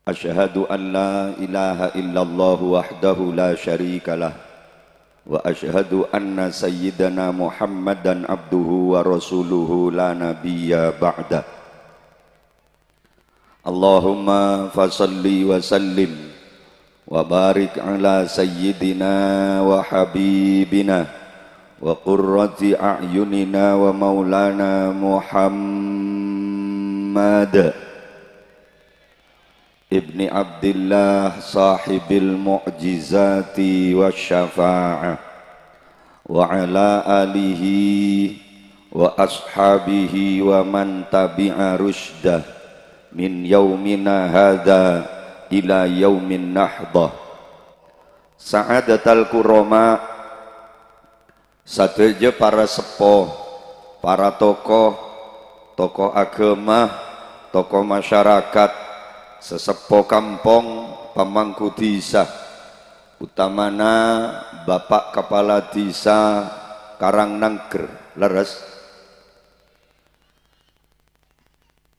Asyhadu an la ilaha illallah wahdahu la syarika lah wa asyhadu anna sayyidana Muhammadan abduhu wa rasuluhu la nabiyya ba'da. Allahumma fasalli wa sallim wa barik ala sayyidina wa habibina wa qurrati a'yunina wa maulana Muhammad ibni Abdillah sahibil mu'jizati wa syafa'ah wa ala alihi wa ashabihi wa man tabi'a rushdah min yaumina hadha ila yaumin nahdah. Sa'adatal kurama, sadeja para sepuh, para tokoh agama, tokoh masyarakat, sesepuh kampung, pemangku desa, utamana Bapak Kepala Desa Karangnangger leres,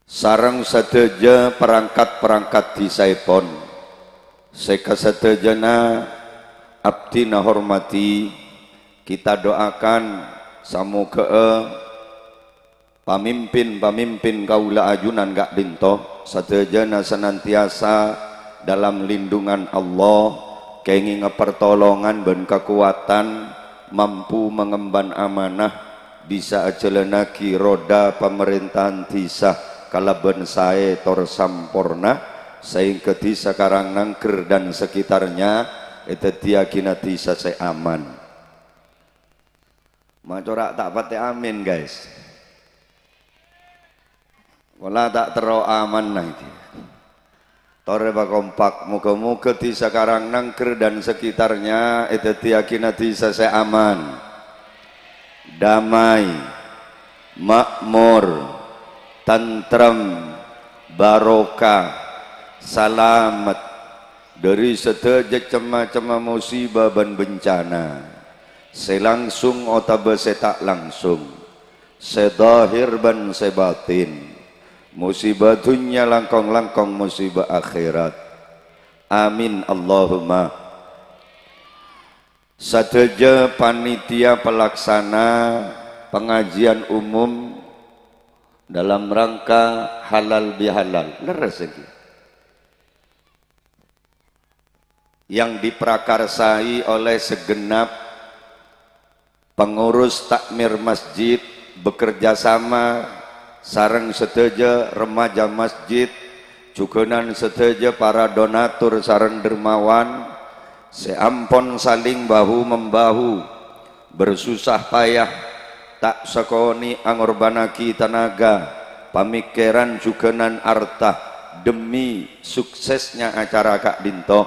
sareng sedeja perangkat-perangkat desaipun, sekasedejana abdi nahormati, kita doakan samoga pamimpin kaula ajunan gak dinto sadejana senantiasa dalam lindungan Allah, kenging pertolongan dan kekuatan, mampu mengemban amanah, bisa ajelenaki roda pemerintahan desa kalaben sae tor sampurna, sehingga desa Karangnangger dan sekitarnya itu diakina desa se aman. Macorak tak pate amin guys. Wala tak tero aman nah itu. Tore kompak, muga-muga desa Karangnangger dan sekitarnya itu diyakina desa se aman, damai, makmur, tentrem, barokah, selamat dari sedeja cema-cema musibah dan bencana, selangsung otaba setak langsung, sedahir ban sebatin, musibah dunia langkong-langkong musibah akhirat. Amin Allahumma. Sadeja panitia pelaksana pengajian umum dalam rangka halal bihalal leres lagi, yang diprakarsai oleh segenap pengurus takmir masjid bekerja sama sareng sedeja remaja masjid, jugenan sedeja para donatur sareng dermawan, seampun saling bahu membahu, bersusah payah, tak sekoni angorbanaki tenaga, pamikiran jugenan artah demi suksesnya acara Kak Dinto.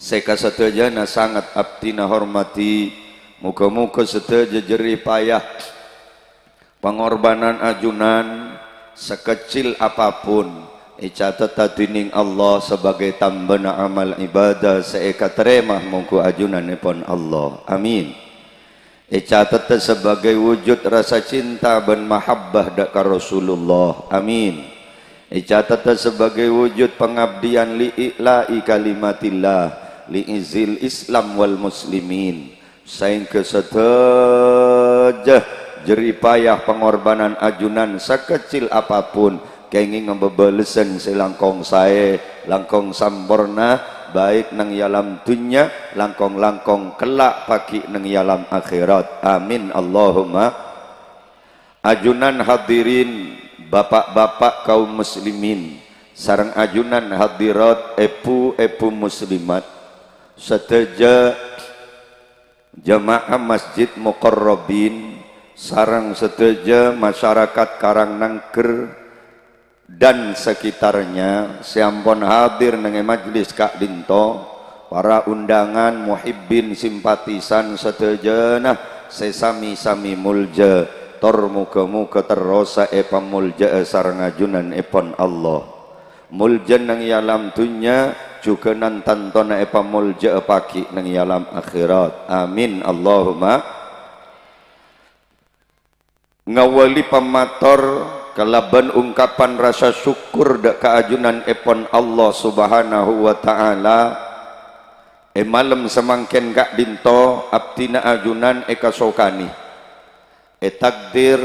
Seka sedejana sangat abdi hormati, muga-muga sedeja jerih payah pengorbanan ajunan sekecil apapun icatat tadining Allah sebagai tambana amal ibadah seeka teremah mungku ajunanipun Allah. Amin. Icatat sebagai wujud rasa cinta dan mahabbah daka Rasulullah. Amin. Icatat sebagai wujud pengabdian li'ila'i kalimatillah li'izil Islam wal muslimin, sehingga sedeja jeripayah pengorbanan ajunan sekecil apapun kenging ngebebelesen selangkong sae langkong sampurna, baik nang yalam dunya langkong-langkong kelak pagi nang yalam akhirat. Amin Allahumma. Ajunan hadirin bapak-bapak kaum muslimin sareng ajunan hadirat epu muslimat sedeja jamaah masjid muqarrabin sarang sedeja masyarakat Karangnangger dan sekitarnya, seampun hadir nang majlis Kak Dinto, para undangan muhibbin simpatisan sedejana sesami-sami mulja tor muga-muga terrosa pamulja sareng ajunan epon Allah, mulja nang yalam dunya juga nantantona pamulja pagi nang yalam akhirat. Amin Allahumma. Ngawali pemator kalaban ungkapan rasa syukur dak kaajunan epon Allah Subhanahu wa taala. Malam semangken kak dinto abtina ajunan kasokani takdir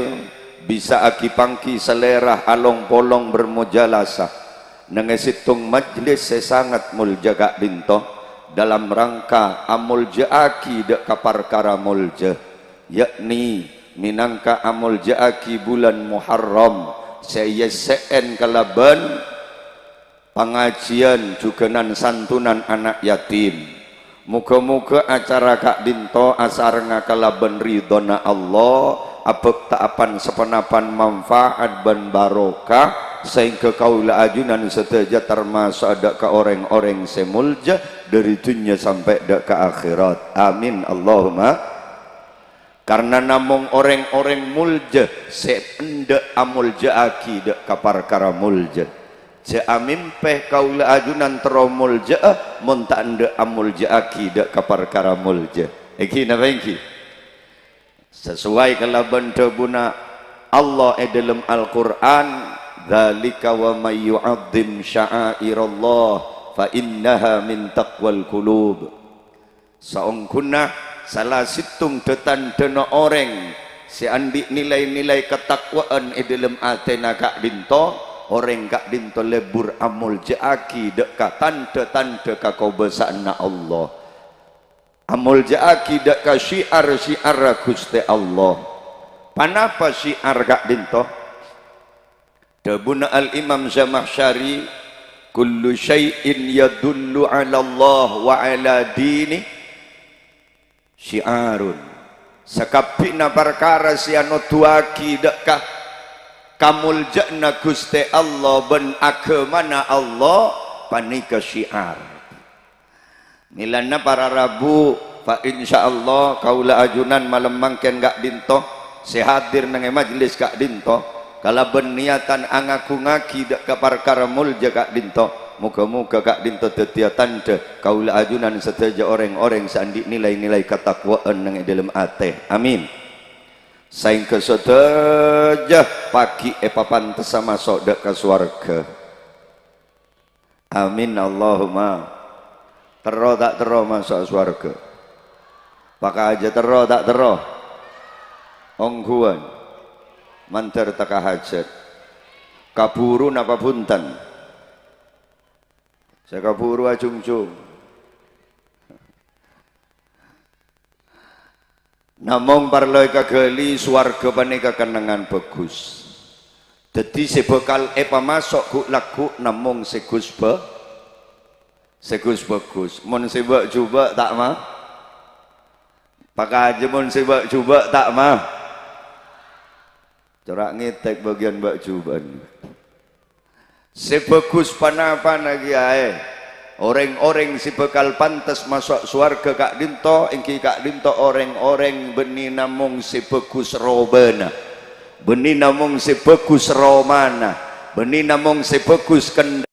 bisa aki pangki selera along polong bermujalasah nangesitung majlis sesangat mulja kak dinto dalam rangka amulja aki dak kaparkara mulja, yakni minangka amulja aki bulan Muharram seyesen kalaban pengajian juganan santunan anak yatim. Muka-muka acara kak dinto asar ngakalaban ridona Allah apek taapan sepenapan manfaat ban barokah sehingga kaula ajunan seteja termasuk ada ke orang-orang semulja dari dunia sampai dak ke akhirat. Amin Allahumma. Karena namung orang-orang mulja sepende amulja aki dak kaparkara mulja. Amin peh kaula ajunan teromul ja'ah munta anda amul ja'aki dak kaparkara mulja. Iki napa iki? Sesuai kalaban tebuna Allah dalam Al-Qur'an, dzalika wa may yu'azzim sya'airallah fa innaha min taqwal qulub. Saungkunna salah situng tetan dena orang si andi nilai-nilai ketakwaan dalam atena kak dinto. Orang kak dinto lebur amul jaaki dek ka tanda-tanda ka kobesana Allah. Amul jaaki dek ka syiar-syiar Gusti Allah. Panapa syiar kak dinto? Dabuna al-Imam Zamakhsyari, kullu syai'in yadullu ala Allah wa ala dini syiarun. Sakapina perkara siano tuaki dek ka kamul jana Gusti Allah ben agemana Allah panika syiar. Milana para Rabu fa insyaallah kaula ajunan malam mangken gak dinto sehadir nang majlis gak dinto kalaben niatan angaku ngaki dak ka perkara mulja gak dinto muga-muga gak dinto tetia tanda kaula ajunan seteja orang-orang sandi nilai-nilai ketakwaan nang dalam ate. Amin. Saing keseteja pagi pantes sama sok dek ke swarga. Amin Allahumma. Tero tak tero masuk swarga. Pakai aja tero tak tero. Ongguan manter tak hajat. Kaburu napa punten. Saya kaburu acung-cung. Namung parloi kagali swarga panika kenangan bagus. Jadi sebekal masuk ku laku namung segus bagus. Mun sebak coba tak mah. Pakai aja mun sebak coba tak mah. Corak ngetek bagian bak cuban. Sebagus panapa lagi ae. Orang-orang si bekal pantas masuk swarga kak dinto engki kak dinto orang-orang beni namung si bagus robana beni namung si bagus romana beni namung si bagus kendali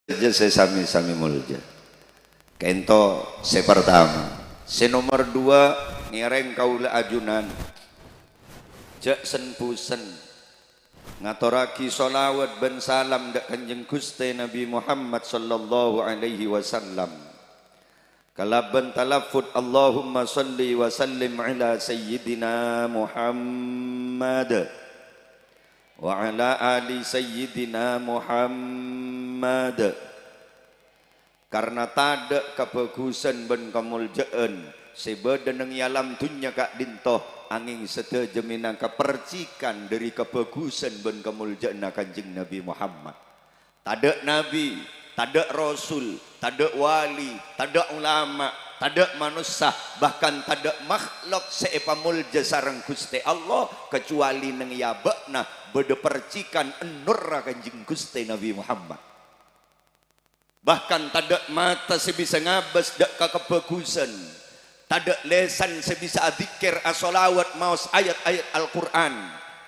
saja saya sami-sami mulja. Kento se pertama, se nomor dua ngireng kaula ajunan. Jak senpusen ngatoraki solawat ben salam dak Kanjeng Gusti Nabi Muhammad sallallahu alaihi wasallam. kalaban talaffut Allahumma salli wa sallim ala sayyidina Muhammad wa ala ali sayyidina Muhammad. Karena tada kebagusan ben kemuljaan sebeda nang alam dunya kak dintoh angin seteja minang kepercikan dari kebagusan ben kemuljaan Kanjeng Nabi Muhammad. Tada nabi, tada rasul, tada wali, tada ulama, tada manusia, bahkan tada makhluk seepamulja sareng Gusti Allah kecuali nang yabakna beda percikan enur Kanjeng Gusti Nabi Muhammad. Bahkan tada mata sebisa ngabas dak kebagusan, tada lesan sebisa adzikir as-salawat maus ayat-ayat Al-Qur'an,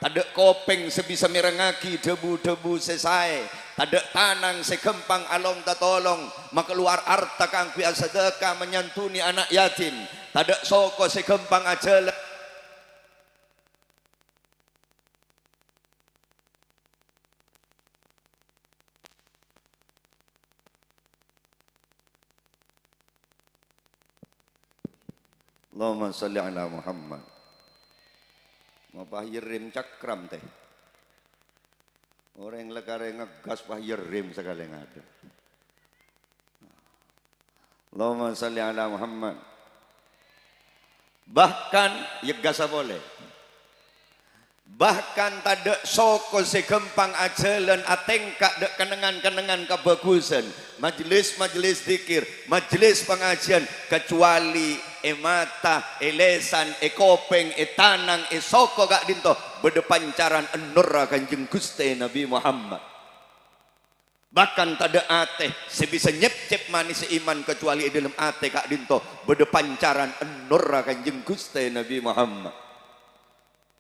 tada kopeng sebisa mirengaki debu-debu sesai, tada tanang sekempang along tatolong makeluar harta kang biasa sedekah menyantuni anak yatim, tada soko sekempang ajala Allahumma salli ala Muhammad. Mapahirim cakram teh. Orang lekare ngegas pahirim sekali ada. Allahumma salli ala Muhammad. Bahkan yegasa boleh. Bahkan tada soko segempang ajalan atengkak dek kenangan-kenangan kebagusan majelis-majelis zikir, majelis pengajian kecuali mata, lesan, kopeng, tanang, soko gak dinto bedepancaran enur Kanjeng Gusti Nabi Muhammad. Bahkan tada ateh sebisa nyep-cep manis iman kecuali dalam ateh kak dinto bedepancaran enur Kanjeng Gusti Nabi Muhammad.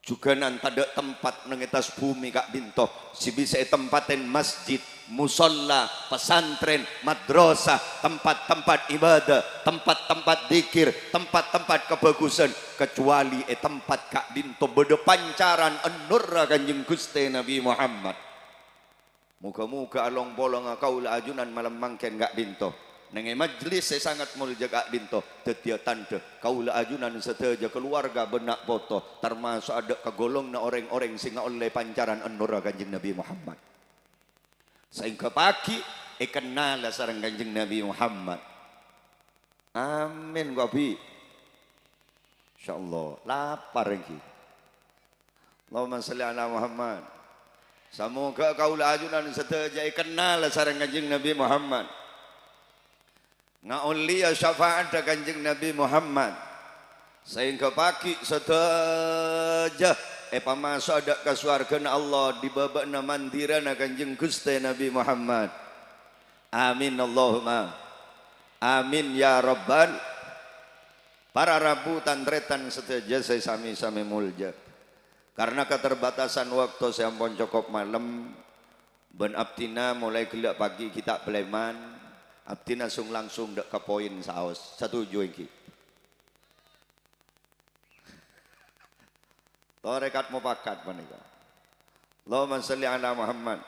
Juga nanti ada tempat nengetas bumi kak dinto si bisa tempatin masjid, musola, pesantren, madrasah, tempat-tempat ibadah, tempat-tempat zikir, tempat-tempat kebagusan kecuali tempat kak dinto beda pancaran enur Kanjeng Gusti Nabi Muhammad. Muka-muka along bolong kaula ajunan malam mangken kak dinto nengai majlis saya sangat mulia kak dinto tetia tanda kaula ajunan seteja keluarga benak foto termasuk ada kegolong na orang-orang singa oleh pancaran enur Kanjeng Nabi Muhammad sehingga pagi kenal sareng Kanjeng Nabi Muhammad. Amin wabi insyaallah lapar lagi. Allahumma sholli ala Muhammad. Semoga kaula ajunan seteja kenal sareng Kanjeng Nabi Muhammad ngaulia syafaat Kanjeng Nabi Muhammad sehingga pagi seteja pamasuk ada ke surga Allah di babakna mandirana Kanjeng Gusti Nabi Muhammad. Amin Allahumma amin ya rabbal. Para rabu tandretan seteja saya sami-sami mulja karena keterbatasan waktu saya ampun cukup malam ben abtina mulai gelap pagi kita peleman abdi langsung dek ke poin saos setuju iki torekat mupakat menika. Allahumma sholli ala Muhammad.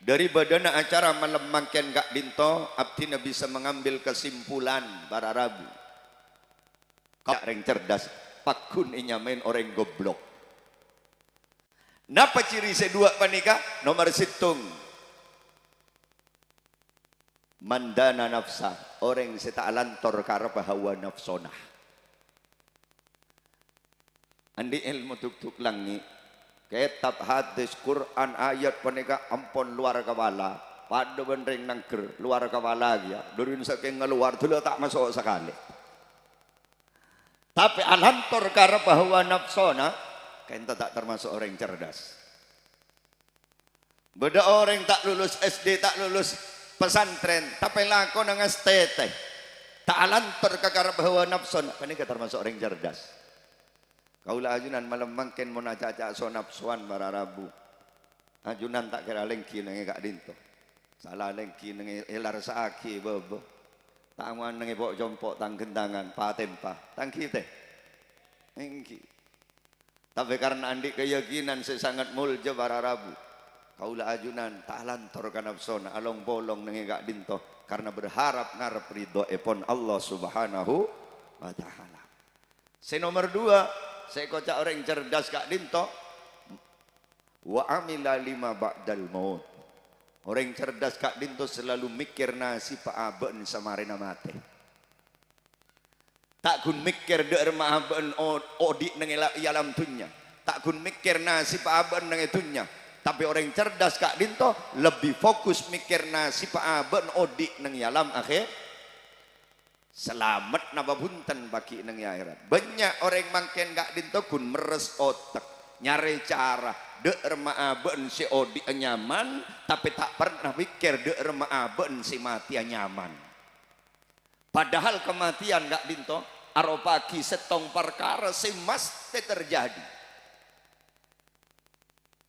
Dari badana acara malam mangken kak dinto abdi bisa mengambil kesimpulan para rabu kak reng cerdas pakun nyamain orang goblok. Napa ciri sedua panika nomor situng mandana nafsa orang seta alantor karep hawa nafsona andi ilmu tuk-tuk langi kitab hadis Quran ayat panika ampun luar kepala pada benring nangker luar kepala ya durin saking ngeluar dulu tak masuk sekali tapi alantor karep hawa nafsona kenta tak termasuk orang cerdas. Beda orang tak lulus SD tak lulus pesantren tapi lakon nang STT tak alantor kakarep hawa nafsun panika termasuk orang cerdas. Kaula ajunan malam mangken mun aca-aca so nafsuan para rabu ajunan tak kira lengki nang kak dinto salah lengki nang elar saaki bobo tangan nang pok jompok tang gendangan patempa tang kite engki tapi karena andi keyakinan saya sangat mulja para rabu kaula ajunan tak lantor ka nafsona along bolong nang gak dinto karena berharap ngarep ridho epon Allah subhanahu wa ta'ala. Nomor 2, saya kocak orang cerdas Kak Dinto, wa amila lima ba'dal maut. Orang cerdas Kak Dinto selalu mikir nasib aben samarina mate. Tak gun mikir deur maaben odi nang alam dunya. Tak gun mikir nasib aben nang dunya. Tapi orang cerdas Kak Dinto lebih fokus mikir nasib aben odi nang alam akhir. Selamat napa bunten bagi nang akhirat. Banyak orang mangken Kak Dinto gun meres otak, nyari cara deur maaben si odi nyaman, tapi tak pernah mikir deur maaben si mati nyaman. Padahal kematian Kak Dinto aropagi setong perkara si mesti terjadi.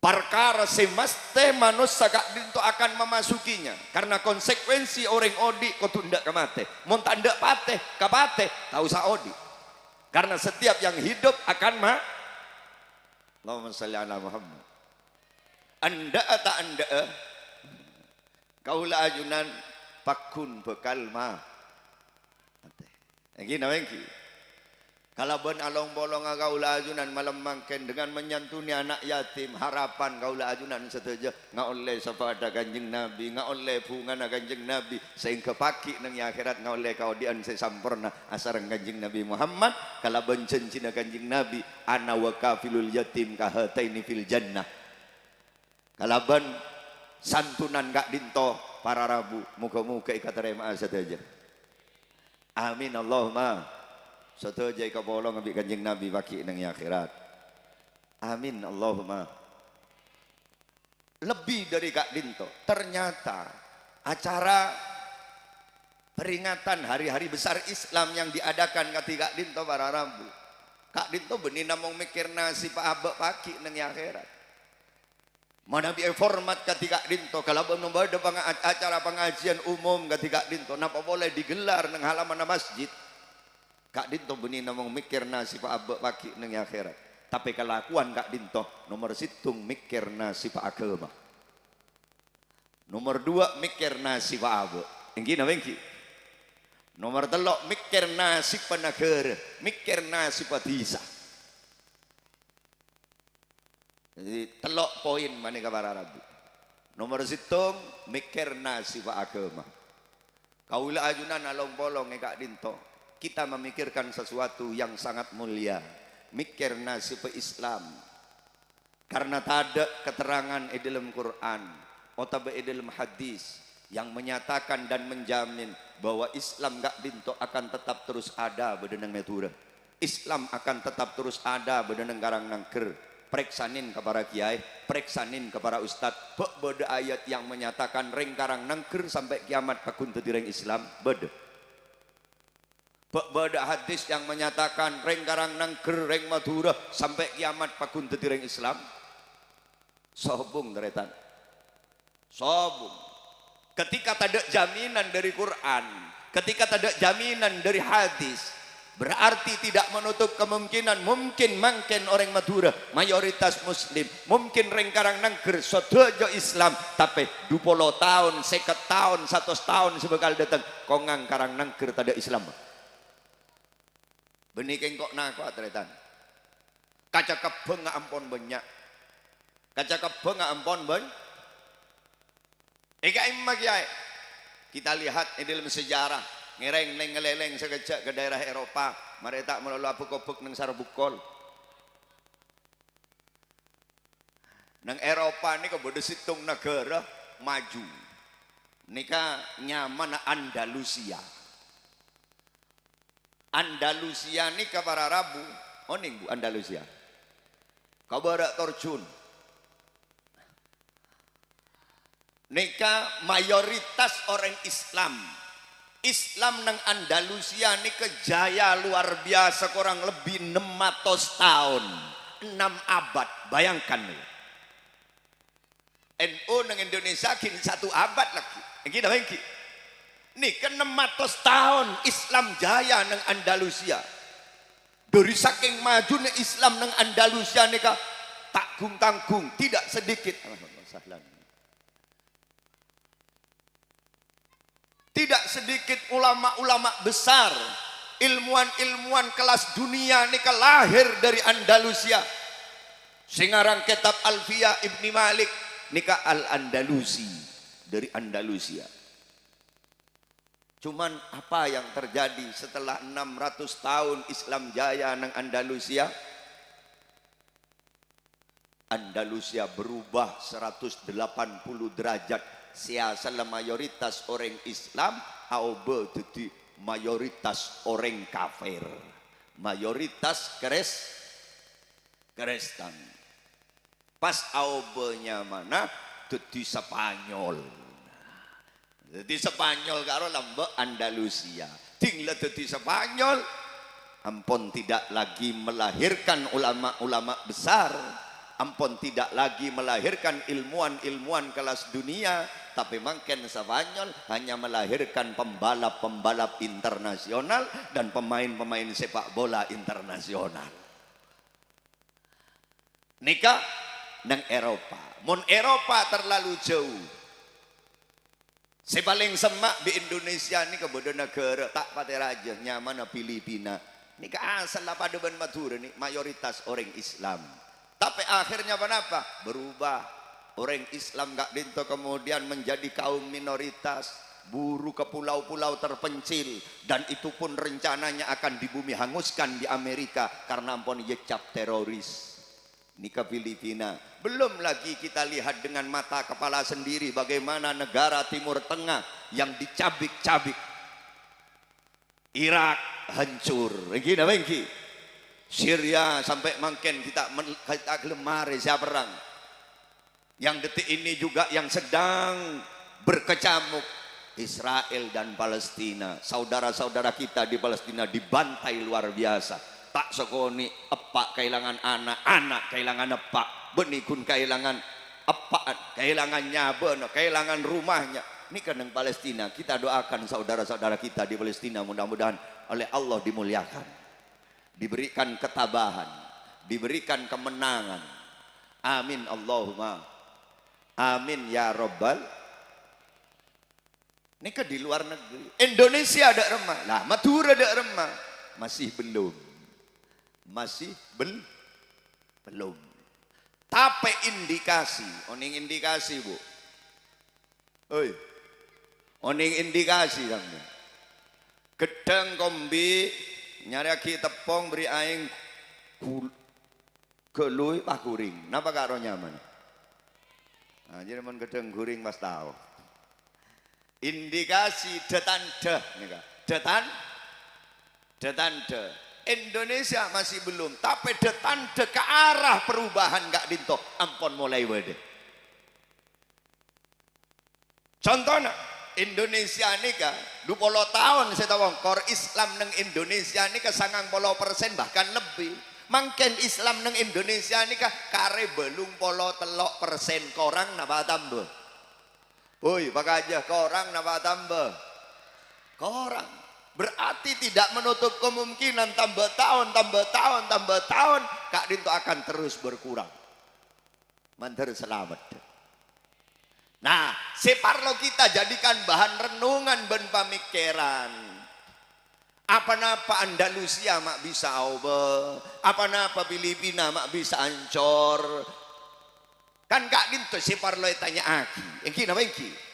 Perkara si mesti manusia Kak Dinto akan memasukinya, karena konsekuensi orang odi kau tunda kemate, mau tanda pateh kapate tahu sa odi, karena setiap yang hidup akan Allahumma sholli ala Muhammad. Anda tak anda kaulah ajunan pakun bekal lagi namanya. Kalau ben along bolong kaulah ajunan malam mangken dengan menyantuni anak yatim, harapan kaulah ajunan setuju nggak oleh sabada kanjeng Nabi, nggak oleh bunga kanjeng Nabi, sehingga pagi nang akhirat nggak oleh kau dian sesampurna asarang kanjeng Nabi Muhammad. Kalau ben cincina kanjeng Nabi, ana wa kafilul yatim kahataini fil jannah. Kalau ben santunan Kak Dinto para rabu, muka-muka ikat terima setuju. Amin Allahumma. Soto jai kabolong ambil kanjeng Nabi baki nang akhirat. Amin Allahumma. Lebih dari Kak Dinto, ternyata acara peringatan hari-hari besar Islam yang diadakan ketika Kak Dinto para Rabu, Kak Dinto benih namong mikir nasi pak abek paki nang akhirat. Mana biar format ketika Kak Dinto kalau belum ada acara pengajian umum ketika Kak Dinto, napa boleh digelar nang halaman masjid. Kak Dinto benih namong mikir nasib abek pagi nang akhirat. Tapi kelakuan Kak Dinto nomor situng mikir nasib agama. Nomor 2 mikir nasib abek. Engki napa engki? Nomor 3 mikir nasib negara, mikir nasib desa. Jadi telok poin mana kabar Arabu. Nomor situng mikir nasib agama. Kaulah ajunan along bolong Kak Dinto. Kita memikirkan sesuatu yang sangat mulia, mikir nasib Islam, karena tak ada keterangan di dalam Quran atau di dalam hadis yang menyatakan dan menjamin bahwa Islam Kak Dinto akan tetap terus ada bedenang netura. Islam akan tetap terus ada bedenang garang nangker. Preksanin kepada kiai, preksanin kepada ustadz, beda ayat yang menyatakan reng karang nangker sampai kiamat pakun tetireng Islam beda. Beda hadis yang menyatakan reng karang nangker reng Madura sampai kiamat pakun tetireng Islam. Sobung deretan. Sobung. Ketika tak ada jaminan dari Quran, ketika tak ada jaminan dari hadis, berarti tidak menutup kemungkinan mungkin mangken orang Madura mayoritas muslim, mungkin reng karang nangker sodojo Islam, tapi 20 tahun, 50 tahun, 100 tahun sebekal datang kongang karang nangker tak ada Islam. Benih kengkok nak atretan. Kaca kebeng nggak ampon banyak. Kaca kebeng nggak ampon banyak. Eka imag ya. Kita lihat di dalam sejarah ngereng ngeleleng sekejap ke daerah Eropa. Mereka melalui apuk-apuk nang sarbukol. Nang Eropa ini kebodoh situng negara maju. Nika nyaman Andalusia. Andalusia ini kabar Arabu, oning bu Andalusia. Kabar terjun. Nika mayoritas orang Islam. Islam nang Andalusia ini kejaya luar biasa, kurang lebih 600 tahun, 6 abad. Bayangkan nih. NU nang Indonesia kini 1 abad lagi. Engki dah engki. Nih kan 600 tahun Islam jaya nang Andalusia. Dari saking maju nih Islam nang Andalusia nih kak tanggung tidak sedikit. Tidak sedikit ulama-ulama besar, ilmuwan-ilmuwan kelas dunia nika lahir dari Andalusia. Singarang kitab Alfiyah Ibni Malik nika Al-Andalusi, dari Andalusia. Cuman apa yang terjadi setelah 600 tahun Islam jaya nang Andalusia? Andalusia berubah 180 derajat. Siasal mayoritas orang Islam au jadi mayoritas orang kafir, mayoritas Kristen. Pas aubenya mana jadi Spanyol, jadi Spanyol karo lambek Andalusia tinggal jadi Spanyol. Ampun tidak lagi melahirkan ulama-ulama besar, ampun tidak lagi melahirkan ilmuwan-ilmuwan kelas dunia, tapi makin Spanyol hanya melahirkan pembalap-pembalap internasional dan pemain-pemain sepak bola internasional. Nikah nang Eropa, mon Eropa terlalu jauh. Sepaling semak di Indonesia ini kebodoh negara tak pati raja nyaman Filipina. Nikah asal apa depan Madura nih mayoritas orang Islam. Tapi akhirnya kenapa? Berubah. Orang Islam gak dinto kemudian menjadi kaum minoritas, buru ke pulau-pulau terpencil, dan itu pun rencananya akan dibumi hanguskan di Amerika karena ampun yecap teroris. Nikah Filipina. Belum lagi kita lihat dengan mata kepala sendiri bagaimana negara Timur Tengah yang dicabik-cabik. Irak hancur. Begini. Syria sampai makin kita lemari siapa perang. Yang detik ini juga yang sedang berkecamuk Israel dan Palestina. Saudara-saudara kita di Palestina dibantai luar biasa. Tak sokoni epak kehilangan anak kehilangan epak, benikun kehilangan epak, kehilangan nyaben, kehilangan rumahnya. Ini kan yang Palestina. Kita doakan saudara-saudara kita di Palestina mudah-mudahan oleh Allah dimuliakan, diberikan ketabahan, diberikan kemenangan. Amin Allahumma amin ya robbal. Ini kan di luar negeri. Indonesia ada remah, lah Madura ada remah, masih belum. Belum. Tapi indikasi, oning indikasi bu. Oi, oning indikasi kamu. Gedang kombi nyari aki tepung beri aing gelui pak guring. Napa karo nyaman? Nah, jadi mon gedang guring mas tahu. Indikasi detanda nih kak. Detanda. Indonesia masih belum, tapi detanda ke arah perubahan gak dinto. Ampun mulai wede. Contohnya Indonesia nih kak, 20 tahun saya tahu kor Islam neng Indonesia nih ke 90% bahkan lebih. Mangken Islam neng Indonesia nih kak kare belum polo telok persen korang napa tambah. Woi pak aja korang napa tambah. Korang. Berarti tidak menutup kemungkinan tambah tahun Kak Dinto akan terus berkurang. Mantar selamat. Nah, separlo kita jadikan bahan renungan dan pemikiran. Apa-apa Andalusia mak bisa obe, apa-apa Filipina mak bisa ancor. Kan Kak Dinto separlo tanya aki. Engki napa engki?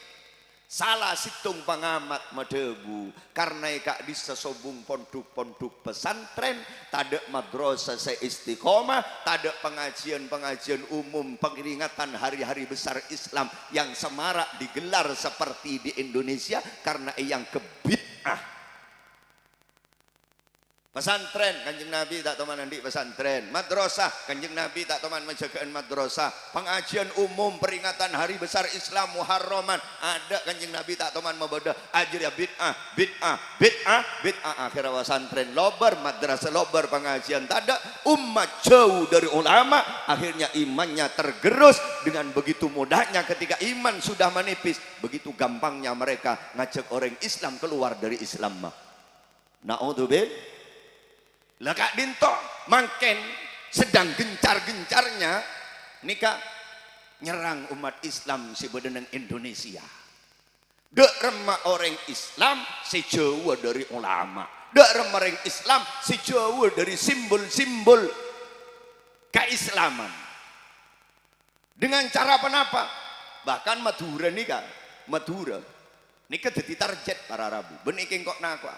Salah situng pengamat medebu karena kak disesobung pondok-pondok pesantren, tada madrasah seistiqomah, tada pengajian-pengajian umum pengeringatan hari-hari besar Islam yang semarak digelar seperti di Indonesia karena yang kebid'ah. Pesantren Kanjeng Nabi tak teman nanti pesantren, madrasah Kanjeng Nabi tak teman menjagaan madrasah, pengajian umum peringatan hari besar Islam Muharraman ada Kanjeng Nabi tak teman membodoh ajar ya bid'ah akhirnya pesantren lobar, madrasah lobar, pengajian tak ada, umat jauh dari ulama, akhirnya imannya tergerus. Dengan begitu mudahnya ketika iman sudah menipis, begitu gampangnya mereka ngajak orang Islam keluar dari Islam. Na'udzubillah. Lah Kak Dinto mangken sedang gencar-gencarnya nikah nyerang umat Islam sebenarnya Indonesia. Dek remak orang Islam sejauh dari ulama. Dek remak orang Islam sejauh dari simbol-simbol keislaman. Dengan cara apa? Bahkan Madura nih kan, Madura ini kan jadi target para Arabu. Beniking kok nakwa.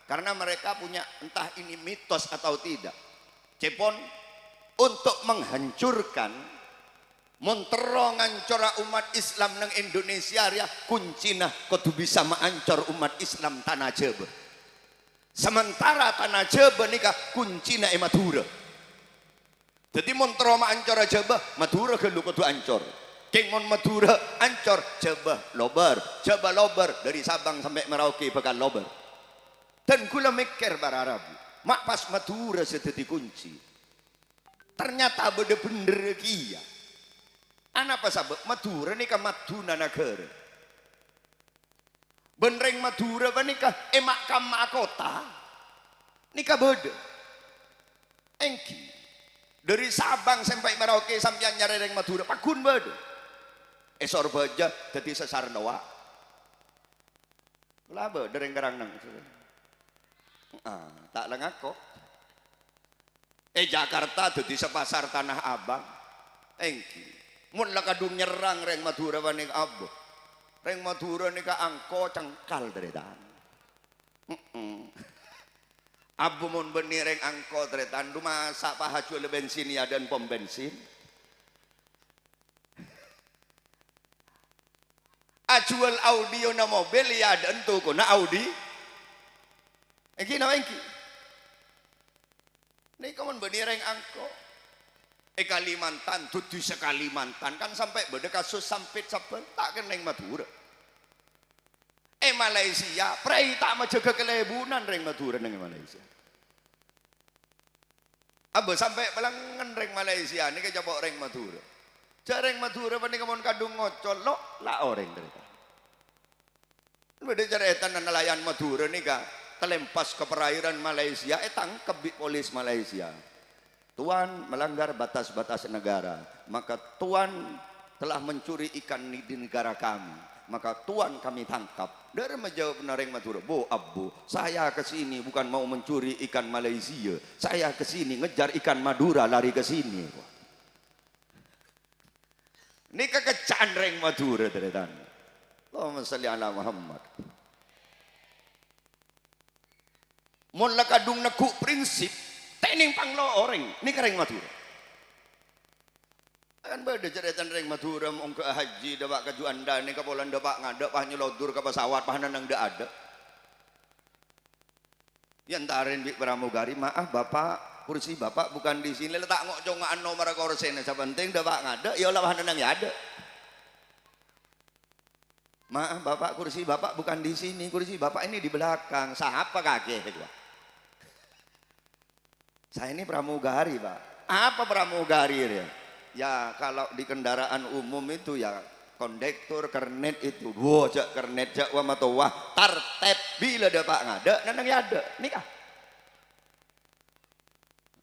Karena mereka punya entah ini mitos atau tidak. Cepon untuk menghancurkan montero ngancora umat Islam nang Indonesia ya kuncina kudu bisa mengancor umat Islam tanah Jawa. Sementara tanah Jawa nikah kuncina Madura. Jadi montero mengancor Jawa, Madura gelu kudu ancor. Kengmon Madura ancor Jawa lobar dari Sabang sampai Merauke bakal lobar. Dan kula mikir para Arabu, mak pas Madura sudah dikunci. Ternyata bener-bener kia. Apa sabab Madura nikah Maduna negara. Benereng Madura nikah makam kota. Nikah beda. Engki. Dari Sabang sampai Merauke sampai nyareng Madura pakun beda. Esor baja jadi sesar doa. Laba dereng garang nang. Tak lengako. Jakarta jadi sepasar Tanah Abang. Engki. Mun lakadung nyerang reng Madura waning abo. Reng Madura nika angko cengkal dredan. Abu mun beni reng angko dredan dumasa paha jual bensin ya dan pom bensin. Ajual audio na mobil ya dan tuku na Audi. Engki na engki. Nika mun beni reng angko. Kalimantan, tujuh sekalimantan kan sampai beda kasus sampit sampai tak keneng Madura. Malaysia, prai tak menjaga kelebunan reng Madura neng Malaysia. Abu sampai pelangan reng Malaysia ini kejabok reng Madura. Jareng Madura pani kemon kadung ngocol lo lah orang cerita. Beda cerita nelayan Madura nih kak telempas ke perairan Malaysia, tangkep di polis Malaysia. Tuan melanggar batas-batas negara, maka Tuan telah mencuri ikan di negara kami, maka Tuan kami tangkap. Dari menjawab nareng Madura, Bo Abu, saya kesini bukan mau mencuri ikan Malaysia, saya kesini ngejar ikan Madura lari ke sini. Ini kekecaan reng Madura teretan. Allahumma sholli ala Muhammad. Mun kadung nekuk prinsip tening panglo orang ini kereng Madura kan beda cerita reng Madura mau ke haji dapat ke Juanda ini ke Polan dapat ngada pah nyelodur ke pesawat pah nanang dak ada yang tarin di pramugari maaf bapak kursi bapak bukan di sini letak ngocongan nomor korsenya sepenting dapat ngada ya lah pah nanang ya ada maaf bapak kursi bapak bukan di sini kursi bapak ini di belakang siapa kakek gua. Saya ini pramugari pak. Apa pramugari ya? Ya kalau di kendaraan umum itu ya kondektur kernet itu. Wah jak kernet jak wa matowah tartep bila ada pak ngada nanang ya ada. Nikah.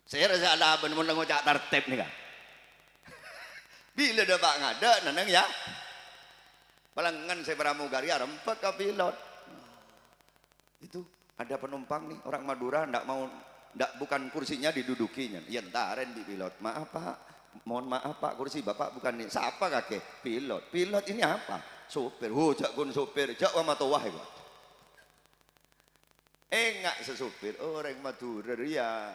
Saya rasa ada ben mun ngocak tartep nikah. Bila ada pak ngada nanang ya. Palangan saya pramugari rempet ke pilot. Itu ada penumpang nih orang Madura ndak mau bukan kursinya didudukinya ya entaren di pilot maaf pak mohon maaf pak kursi bapak bukan nih siapa kakek pilot ini apa sopir jak kun sopir jak wa matowah ya enggak sesopir orang Madura ya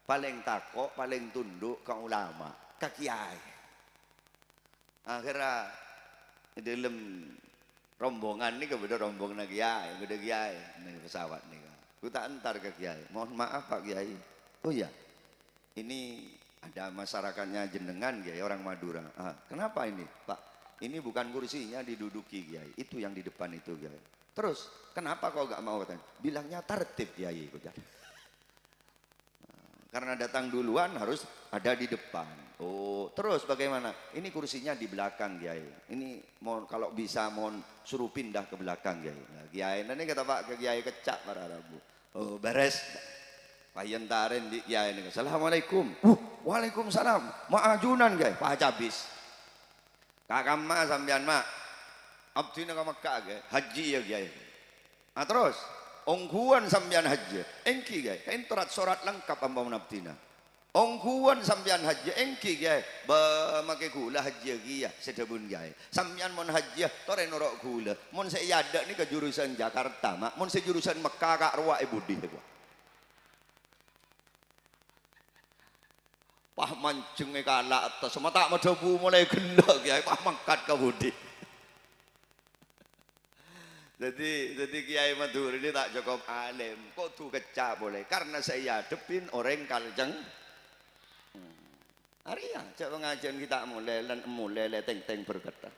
paling takok paling tunduk ke ulama ke kiai akhirnya di dalam rombongan ini kebetulan rombongan kiai beda kiai nih pesawat nih kita antar ke kiai mohon maaf pak kiai oh ya ini ada masyarakatnya jenengan kiai orang Madura kenapa ini pak ini bukan kursinya diduduki kiai itu yang di depan itu kiai terus kenapa kau gak mau katanya bilangnya tertib kiai karena datang duluan harus ada di depan oh terus bagaimana ini kursinya di belakang kiai ini mohon kalau bisa mohon suruh pindah ke belakang kiai nah, kiai nanti kata pak ke kiai kecak para Arabu oh beres payentaren di kiai ini assalamualaikum waalaikumsalam maajunan kiai pak cabis kakak ma sampean mak abdi nang Mekah ge haji ya kiai. Nah terus ongguan sampean haji engki kiai kain surat lengkap ampun abdina. Ongguan sampean haji engki kiai make gula haji ya sedebun kiai. Sampean mon haji tore norok gula. Mon saya ada nih ke jurusan Jakarta mak mon saya jurusan Mekah kak ruwak budi gua. Pah mancing kalak atas mata madabu mulai gelak kiai pah mangkat ke budi. Jadi Kiai Madura ini tak cukup alim, kok tuh kecap boleh? Karena saya hadepin orang kaljeng. Hari ya, cak pengajian kita mulai teng berkata.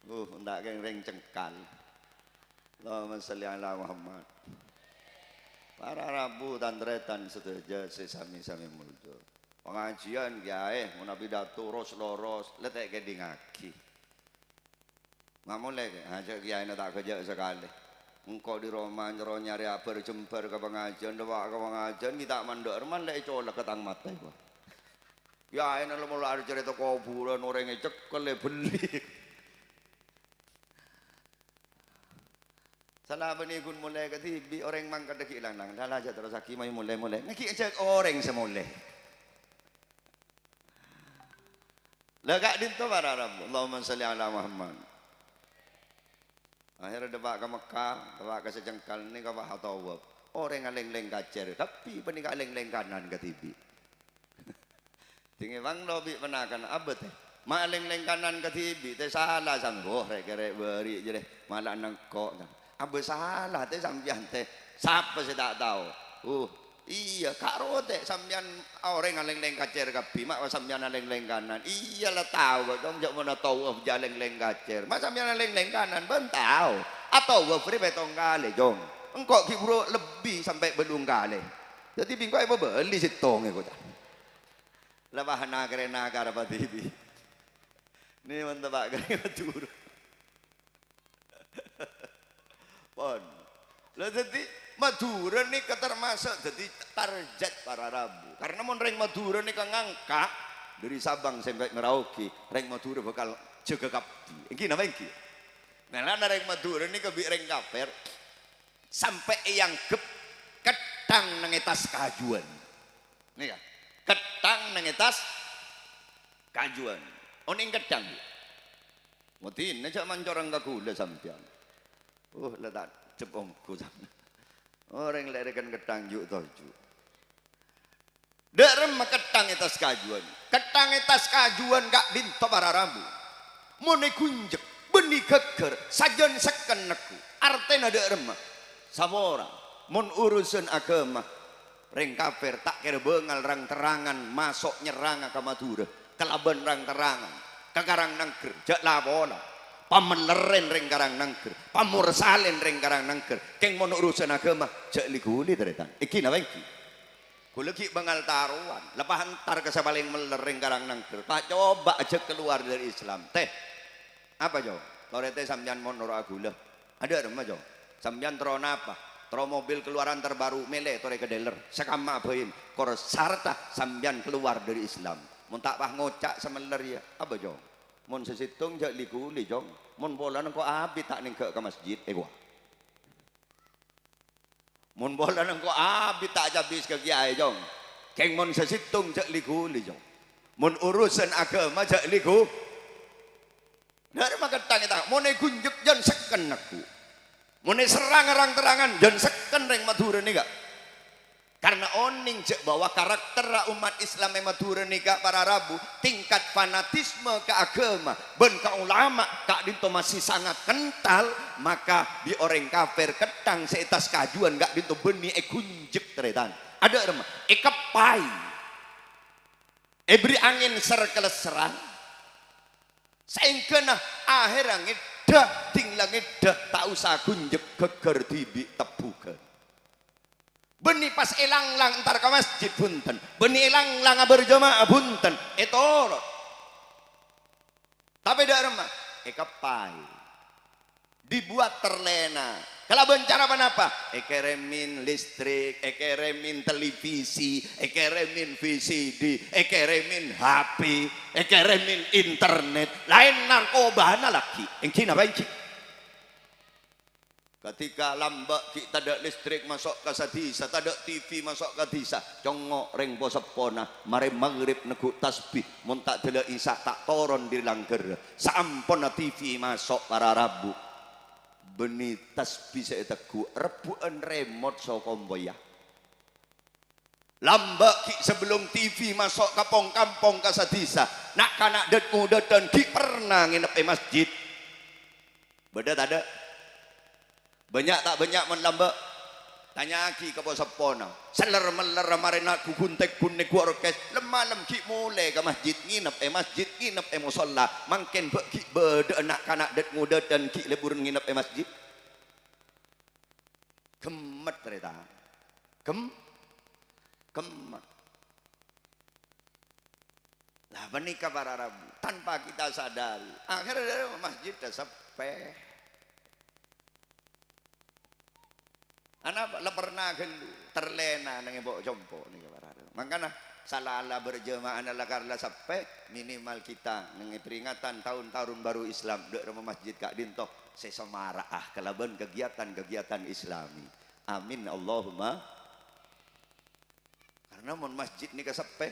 Ndak geng cengkal. Allahumma sholli ala Muhammad. Para rabu tandretan sedaja sesami-sami muldo. Pengajian Kiai, mun pidato terus loros, letek ke ngaki. Nggak mulai ajak kiai tak kerja sekali engkau di Roma nyari apa jembar ke pengajian doa ke pengajian kita mandor man lek colek ketang mata gua ya ini lo mulai cerita kuburan orang ngecek kele beli salah benikun mulai ketibi orang mangkat deki lang dah aja terus hakim mulai ngeki cek orang semulai lega dinto para Rabb Allahumma sholli ala Muhammad. Akhirnya debak ke Mekah, debak ke sejengkal ini ke Hatawab. Orang ngaleng-leng kacer, tapi pening ngaleng-leng kanan ke tibi. Tinggi bang lobi penakan abet mak leng-leng kanan ke tibi, teh salah sambo rek-rek beri je deh, malah nengkok. Abet salah teh sampean teh, siapa sih tak tahu. Iya karo teh sampean orang ngaleng-leng kacer kapi, mak sampean ngaleng-leng kanan. Iyalah tahu, dong jak mana tahu ngaleng-leng kacer. Mak sampean ngaleng-leng kanan, ben tahu. Atau free betong kali jong. Engkau kibro lebih sampai belum kali. Jadi bingkai apa beli sitong ya kota. Lepas nagar apa tibi. Ini mantap pak kaya tur. Pon. Lah jadi Madura nih ketermasuk jadi target para Rabu. Karena mau reng Madura nih ngangkat dari Sabang sampai Merauke, reng Madura bakal jaga kapti. Iki nama iki. Nah, reng Madura nih kebi reng kaper sampai yang ketang nangetas kajuan. Nih kan, ketang nangetas kajuan. Oning ketang. Mutin, aja mancorang kagula sampean. Letak cepongku sama. Orang lerikan ketang juk toju. Derem ketang etas kajuan. Ketang etas kajuan gak dinto para Rabu. Mone kunjek benih geger sajon seken neku. Artena derem samora mon urusan agama reng kafir tak kira bengal rang terangan masuk nyerang ke Madura. Kelaban rang terangan ke Karang Nangker jak labola. Pameleren reng Karang Nangker, pamursalen reng Karang Nangker, keng mon urusan agama cek liguli teretan. Iki napa iki? Kula ki bangal taruan, lepas antar ke sabaling melereng Karang Nangker. Tak coba aja keluar dari Islam. Teh. Apa jo? Lorete sampean mon ora gula. Ada remah jo. Sampean tro napa? Tro mobil keluaran terbaru mele tore ke dealer. Sakama bain kor sarta sampean keluar dari Islam. Mun tak pah ngocak semeler ya. Apa jo? Mun sesitung jak liguli jong. Mun bola nengko abi tak ningke ke masjid gua. Mun bola nengko abi tak habis ke kiai jong. Keng mun sesitung jak liguli jong. Mun urusan agama jak ligu. Dari maketang kita. Mun gunjuk jan seken aku. Mun serang orang terangan jan seken reng Madura nih gak. Karena oning cek bahwa karakter umat Islam yang Madura nika para Rabu tingkat fanatisme ke agama ben ke ulama kak dinto masih sangat kental maka di orang kafir ketang seetas kajuan gak dinto beni kunjek teretan ada remah kepai beri angin serkeleseran sehingga akhir angin dah tinglangi dah tak usah kunjek geger tibi tebukan beni pas elang-lang ntar ke masjid bunten beni elang-lang berjamaah bunten itu tapi dak remah kepai dibuat terlena Kalau bencana apa? Ekeremin listrik, ekeremin televisi, ekeremin VCD, ekeremin HP, ekeremin internet, lain narkoba na laki. Engki na ba engki? Ketika lambak kita ada listrik masuk ke sadisa, tak ada TV masuk ke disa, congok reng posepona, mare maghrib negu tasbih, mun tak delok isa tak toron di langger, sampun TV masuk para rabu, beni tasbih saya teguh, rebuan remote so komboya. Lambak ki sebelum TV masuk kampung-kampung ke sadisa, nak kanak det muda dan ki pernah nginep masjid, beda tak ada. Banyak tak banyak menlambak tanya aki ke posepona seler meler marina ku guntek kunek ku orkes lemah lem ki mulai ke masjid nginep musola mangken ki bede anak kanak det muda dan ki lebur nginep masjid gemet cerita gemet lah menikah para rabu tanpa kita sadari akhirnya dari masjid dah sampai anak pernah gelu terlena nang mbok jompo nih kabarana. Makanya salah berjemaah adalah karena sampai minimal kita nang peringatan tahun-tahun baru Islam dek rumah masjid Kak Dinto sesemaraah kelaban kegiatan-kegiatan Islami. Amin Allahumma. Karena mon masjid nih sampai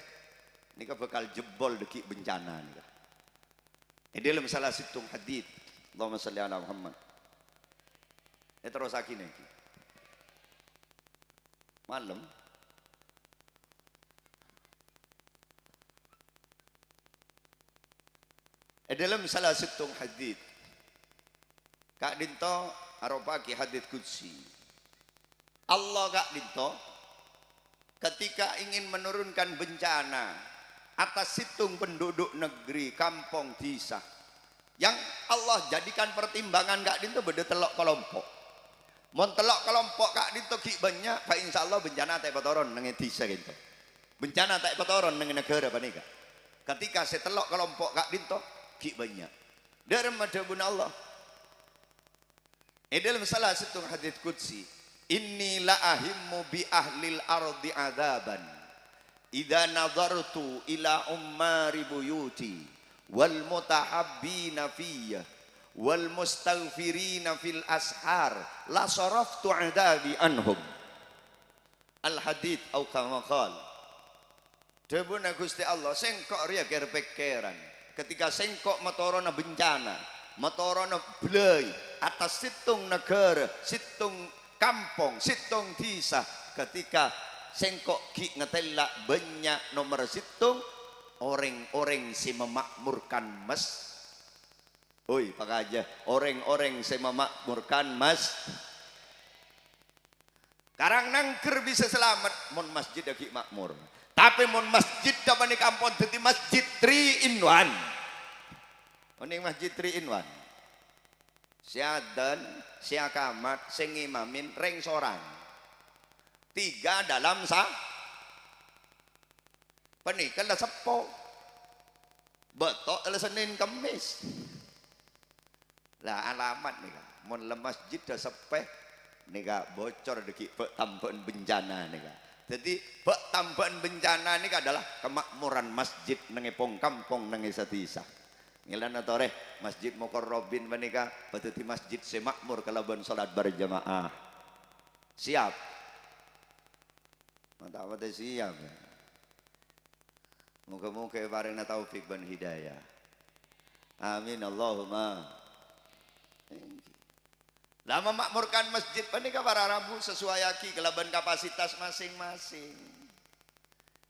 nih bakal jebol deki bencana nih. Ini dalam salah situng hadits. Allahumma shalli ala Muhammad. Terus akhirnya malam dalam salah satu hadits Kak Dinto aropaki hadits qudsi Allah Kak Dinto ketika ingin menurunkan bencana atas situng penduduk negeri kampung desa yang Allah jadikan pertimbangan Kak Dinto beda telok kelompok mon telok kelompok Kak Dinto ki banyak Pak insyaallah bencana tak petoron nang desa gitu. Bencana tak petoron nang negara panika. Ketika saya telok kelompok Kak Dinto ki banyak. Dari madhabun Allah. Dalam salah satu hadits qudsi, inni la ahimmu bi ahlil ardi adaban. Idza nadartu ila ummari buyuti wal mutahabbina fiyya wal mustaghfirina fil ashar la saraftu adabi anhum al hadits au kama qala debuna Gusti Allah sengkok ria gerpekeran ketika sengkok motorona bencana motorona belai atas situng negara situng kampung situng desa ketika sengkok ki ngetela banyak nomor situng orang-orang si memakmurkan mas oi pak aja orang-orang saya memakmurkan mas karang nangker bisa selamat mon masjid lagi makmur tapi mon masjid dapat di kampung jadi masjid 3 in 1 ini masjid 3 in 1 siadan siakamat sing imamin reng sorang 3 dalam pernikahan lah sepo betok Senin Kamis lah alamat nih kan mon le masjid dah sepeh nih kak bocor deki tambahan bencana nih kak jadi tambahan bencana nih adalah kemakmuran masjid nengepong kampung nengesatisa ngilan atau masjid Mukarrabin menika berarti masjid semakmur kalaban salat berjamaah siap mantap mata siap muka-muka bareng taufik dan hidayah amin Allahumma. Lah memakmurkan masjid panika para rabu sesuai aki kelaban kapasitas masing-masing.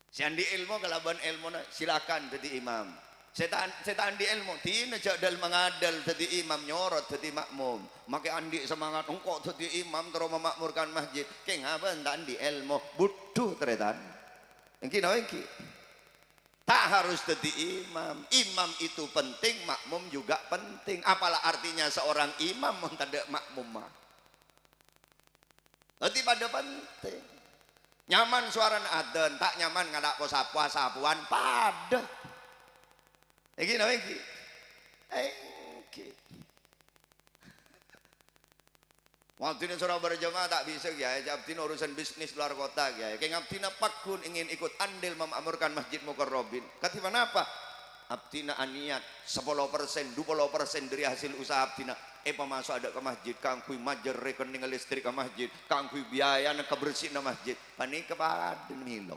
Sian di ilmu kelaban ilmu silakan jadi imam. Setan di ilmu tina jadal mengadal jadi imam nyorot jadi makmum. Maka andi semangat engkau jadi imam terus memakmurkan masjid. Ke ngaban tak andi ilmu butuh teretan. Engki nawa engki. Tak harus jadi imam. Imam itu penting, makmum juga penting. Apalah artinya seorang imam tidak makmum mah. Berarti pada penting. Nyaman suara adan, tak nyaman ngadak sapuan pada. Iki nawa iki. Iki. Waktu ini surah berjamaah tak bisa ya, abdi urusan bisnis luar kota ya. Kayak abdi pakun ingin ikut andil memakmurkan Masjid Mukarrabin. Katipan apa? Abdi aniat 10%, 20% dari hasil usaha abdi pemasuk ada ke masjid, kangkui majer rekening listrik ke masjid, kangkui biaya kebersihan masjid. Panik kepada milo.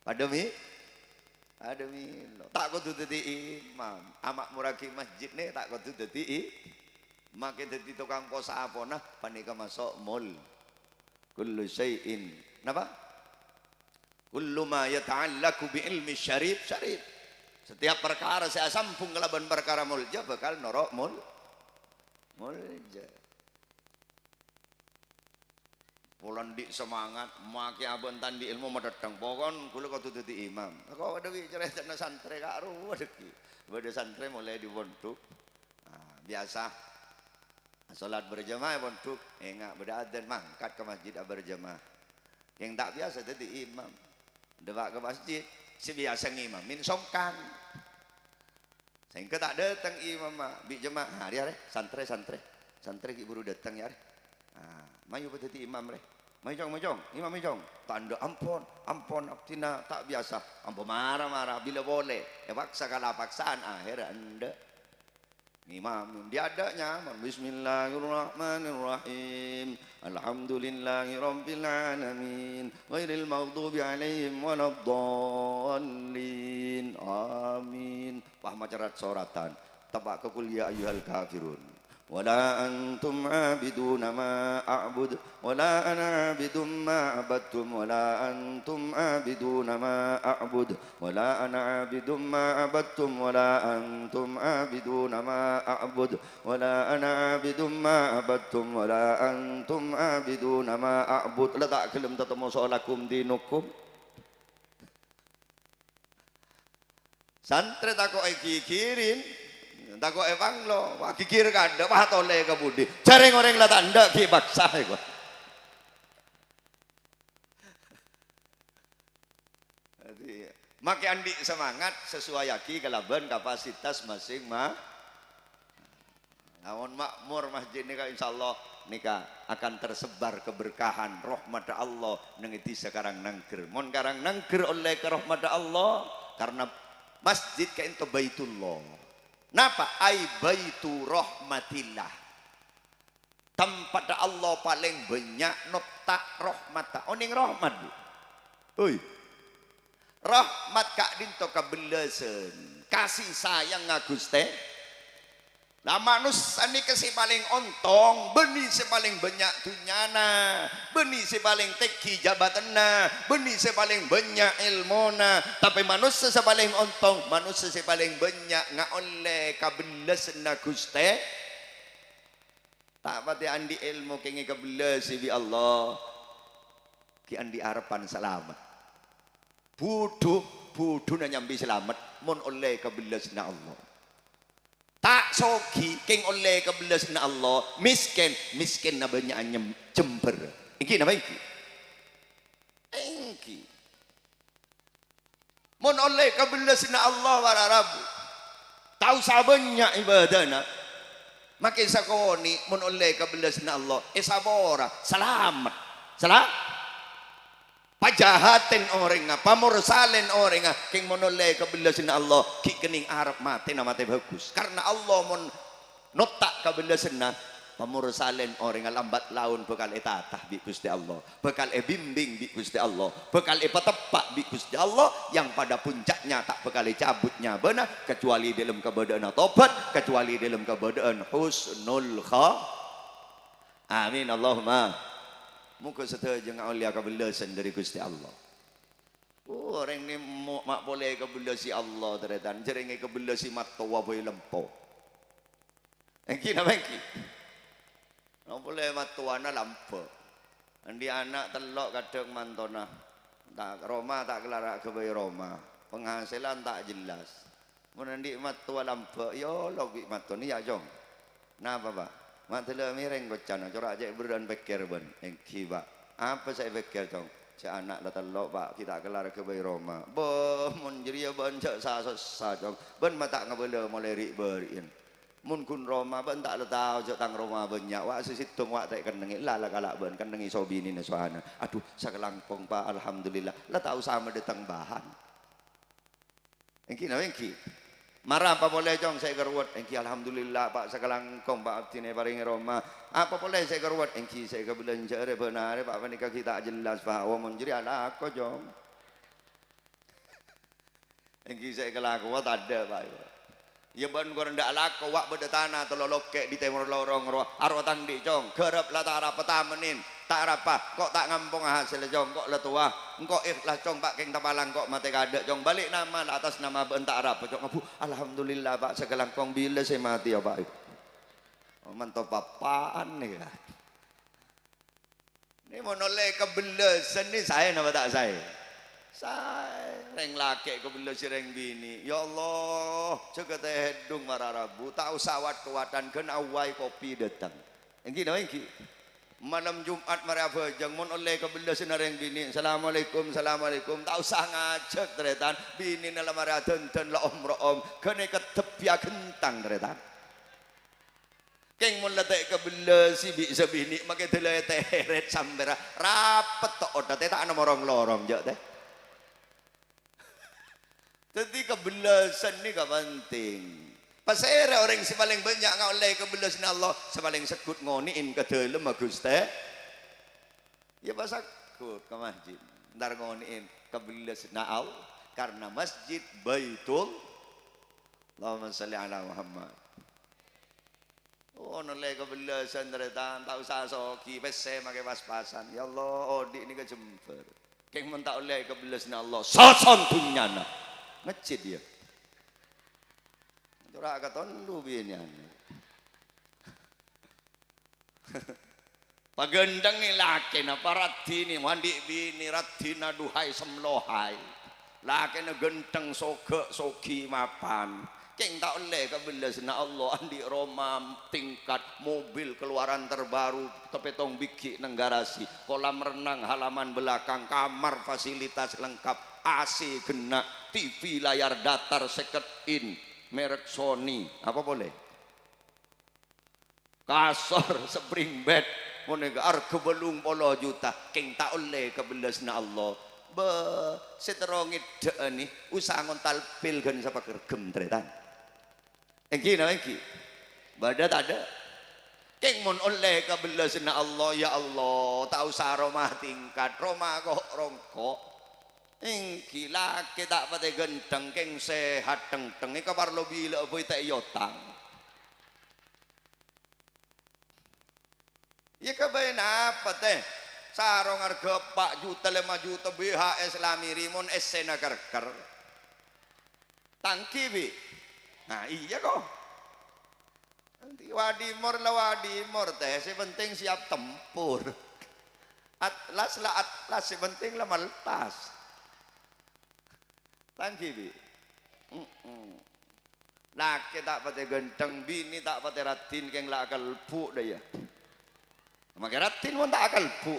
Pada milo. Tak kudu dadi imam. Amak muraki masjid nih tak kudu dadi makin dadi tukang pos apa nah panika masuk mall kullu syai'in napa kullu ma yata'allaqu bi ilmi syarif setiap perkara saya sambung kelaban perkara mulja bakal norok mulja pulan di semangat maki abon tandi ilmu madetang pokon kula kudu dadi imam kok ada bicara cenah santri kak ruwet iki bade santri mulai dibentuk biasa salat berjamaah untuk enggak beradzan mangkat ke masjid berjamaah yang tak biasa jadi imam dewak ke masjid si biasa ngimam min songkan sehingga tak datang imam bi jemaah hari santri ki buru datang ya mayu jadi imam majong imam majong tanda ampun abdina tak biasa ampun marah bila boleh ya paksa kalah paksaan akhir anda imam dia adanya bismillahirrahmanirrahim alhamdulillahi rabbil alamin ghairil maghdubi alaihim waladdallin amin paham macarat suratan tabak ke kuliah ayyuhal kafirun wala antum abiduna ma a'bud wala ana abidum ma abadtum wala antum abiduna ma a'bud wala ana abidum ma abadtum wala antum abiduna ma a'bud wala ana abidum ma abadtum wala antum abiduna ma a'bud la tak kelem tetemu solakum dinukum santri takok kikirin takok evang lo wah kikir kada wah tole ke budi jareng orang lah tanda ki baksa kok jadi maki andi semangat sesuai yaki kelaban kapasitas masing-masing namun makmur masjid nika insyaallah nika akan tersebar keberkahan rahmat Allah nengiti sekarang nangker mon karang nangker oleh ke rahmat Allah karena masjid kain baitullah napa ai baitu rahmatillah tempat Allah paling banyak nota rahmat oning rahmat oi rahmat kak dinto kabelasen kasih sayang ngaguste lah manusia ini si paling ontong benih si paling banyak dunyana benih si paling teki jabatanna benih si paling banyak ilmona tapi manusia si paling ontong manusia si paling banyak nggak oleh kabelas na guste tak pati andi ilmu kengi kabelas bi Allah ki andi harapan selamat buduh na nyambi selamat mon oleh kabelas na Allah tak soki keng oleh kebelas na Allah miskin na banyak jember iki napa iki mon oleh kebelas na Allah wararabu tahu sabanya ibadana makin sakoni mon oleh kebelas na Allah sabora selamat pajahatin orang pamursalin orang king monole kabelasin Allah ki kening arab mati nama teh bagus karena Allah mon notak kabelasin pamursalin orang lambat laun bekal etatah bi Gusti Allah bekal bimbing bi Gusti Allah bekal patepak bi Gusti Allah yang pada puncaknya tak bekal cabutnya benar kecuali dalam keadaan tobat kecuali dalam keadaan husnul amin Allahumma muka sedaya jangan aulia kabelasan dari Gusti Allah. Orang ni mak boleh kabelasi Allah teretan, jeringe kabelasi matawa boy lempo. Engki na bangki. Nak boleh matawa na lampo. Andi anak telok kadang mantona. Tak Roma tak kelar ke boy Roma. Penghasilan tak jelas. Mun andi matawa lampo, yo logi matoni ya jong. Napa Pak? Mak tela mireng gocan corak aja beran bekir ben engki Pak apa saya bekir tong si anak la telok Pak kita kelar ke bayi Roma bo mun jadi ban cak sa cong ben mata ngabele mulai ri berin mun kun Roma ben tak tahu jok tang Roma banyak wak sisitung wak tak kenengi lah kalak ben kenengi sobini ne sohana aduh sakelangkong Pak alhamdulillah lah tahu sama datang bahan engki na engki marah apa boleh jong saya gerwat engki alhamdulillah Pak sakelangkong Pak abdine paringi Roma apa boleh saya gerwat engki saya ke belanja re benar Pak panika kita jelas Pak wa mun jadi anak ko jong engki saya kelakuan tak ada Pak ya ban gua ndak lako wak beda tanah teloloke di timur lorong ro aro tang di jong gerep la tak apa tamenin tak apa kok tak ngampung hasil jong kok letua engko ikhlas jong Pak keng tapalang kok mate kadek jong balik nama atas nama bentak apa jong abu alhamdulillah Pak segelangkong bila saya mati ya Pak mantap apaan nih ya ini monole kebelesan nih saya nama tak saya reng laki kebila sireng bini ya Allah jaga teh hedung mararabu tahu sawat kewatan kan awai kopi datang engki no engki malam Jumat maraba jang mon oleh kebila sinareng bini assalamualaikum assalamualaikum tahu sah ngajak teretan bini nala maraden dan la om kene ketep ya kentang teretan keng mon letek kebila si bi sebini make delay teret sambera rapet tok odat tak ana morong lorong jak teh. Jadi kebelasan ini gak penting. Pasera orang sepaling banyak ngoleh kebelasan Allah sepaling sekut ngoniin ke dalam Gusti. Ya pas sekut ke masjid. Ntar ngoniin kebelasan Allah karena masjid Baitul. Allahumma sholli ala Muhammad. Oh noleh kebelasan teretan tak usah soki pese make pas-pasan. Ya Allah odik ini kejemper. Keng men tak oleh kebelasan Allah sason dunyana. Ngecit dia curah katon lu binian pagendeng laki na paradini mandi bini radina duhai semlohai laki na genteng soge sogi mapan keng tak oleh kebelasna Allah andi Roma tingkat mobil keluaran terbaru tepetong biki neng garasi kolam renang halaman belakang kamar fasilitas lengkap AC kena TV layar datar second in merek Sony apa boleh kasur spring bed monega harga belum 10 juta keng tak oleh kebelasna Allah be seterongit nih usaha ngontal pil gan sapa kergem tretan engki na engki badat ada keng mon oleh kebelasna Allah ya Allah tak usah rumah tingkat rumah kok rongkok engki laki tak pate genteng keng sehat teng-teng ika parlo bila boy tak yotang ya kabayan apa teh sarong harga 4 juta 5 juta BHS lamirimon esena kerker tangki bi nah iya kok nanti wadimor teh si penting siap tempur atlas si penting lah maltas tangki bi laki tak pate genteng bini tak pate ratin keng lah akal pu dah ya makai ratin pun tak akal pu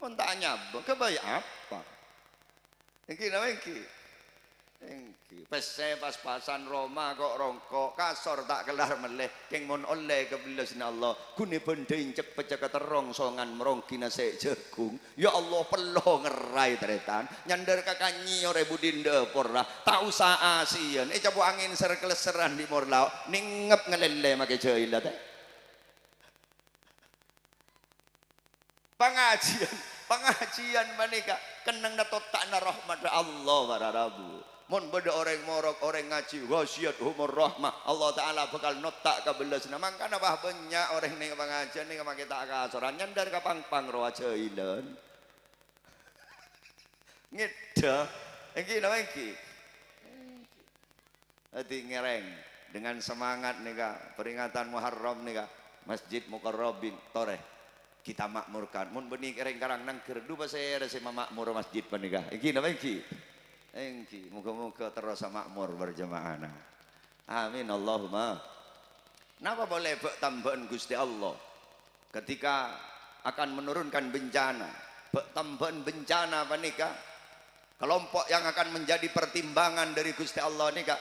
pun tak nyab kebaya apa engki nama engki pese pas-pasan Roma kok rongkok kasor tak kelar meleh keng mon oleh kebelasna Allah kuni bending cek pecek terong songan merongki nase jagung ya Allah peloh ngerai teretan nyandar kakanyi ore budinda porra tak usah asian coba angin serkeleseran di morlau ningep ngelele make jaila teh pengajian manika kenang datot tak na rahmat Allah wararabu mon beda orang morok orang ngaji wasiat umur rahmah Allah Ta'ala bakal notak kebelasna mangkana bah banyak orang ning pengajian ning make tak kasoran nyandar ka pang-pang roa jailan ngeda iki lho iki ati ngereng dengan semangat nika peringatan Muharram nika Masjid Mukarrabin toreh kita makmurkan mun benih kereng karang nang kerdu pasere se makmur masjid panika iki napa iki engki muga-muga terus makmur berjamaah amin Allahumma napa boleh bek tambahan Gusti Allah ketika akan menurunkan bencana bek tambahan bencana panika kelompok yang akan menjadi pertimbangan dari Gusti Allah nika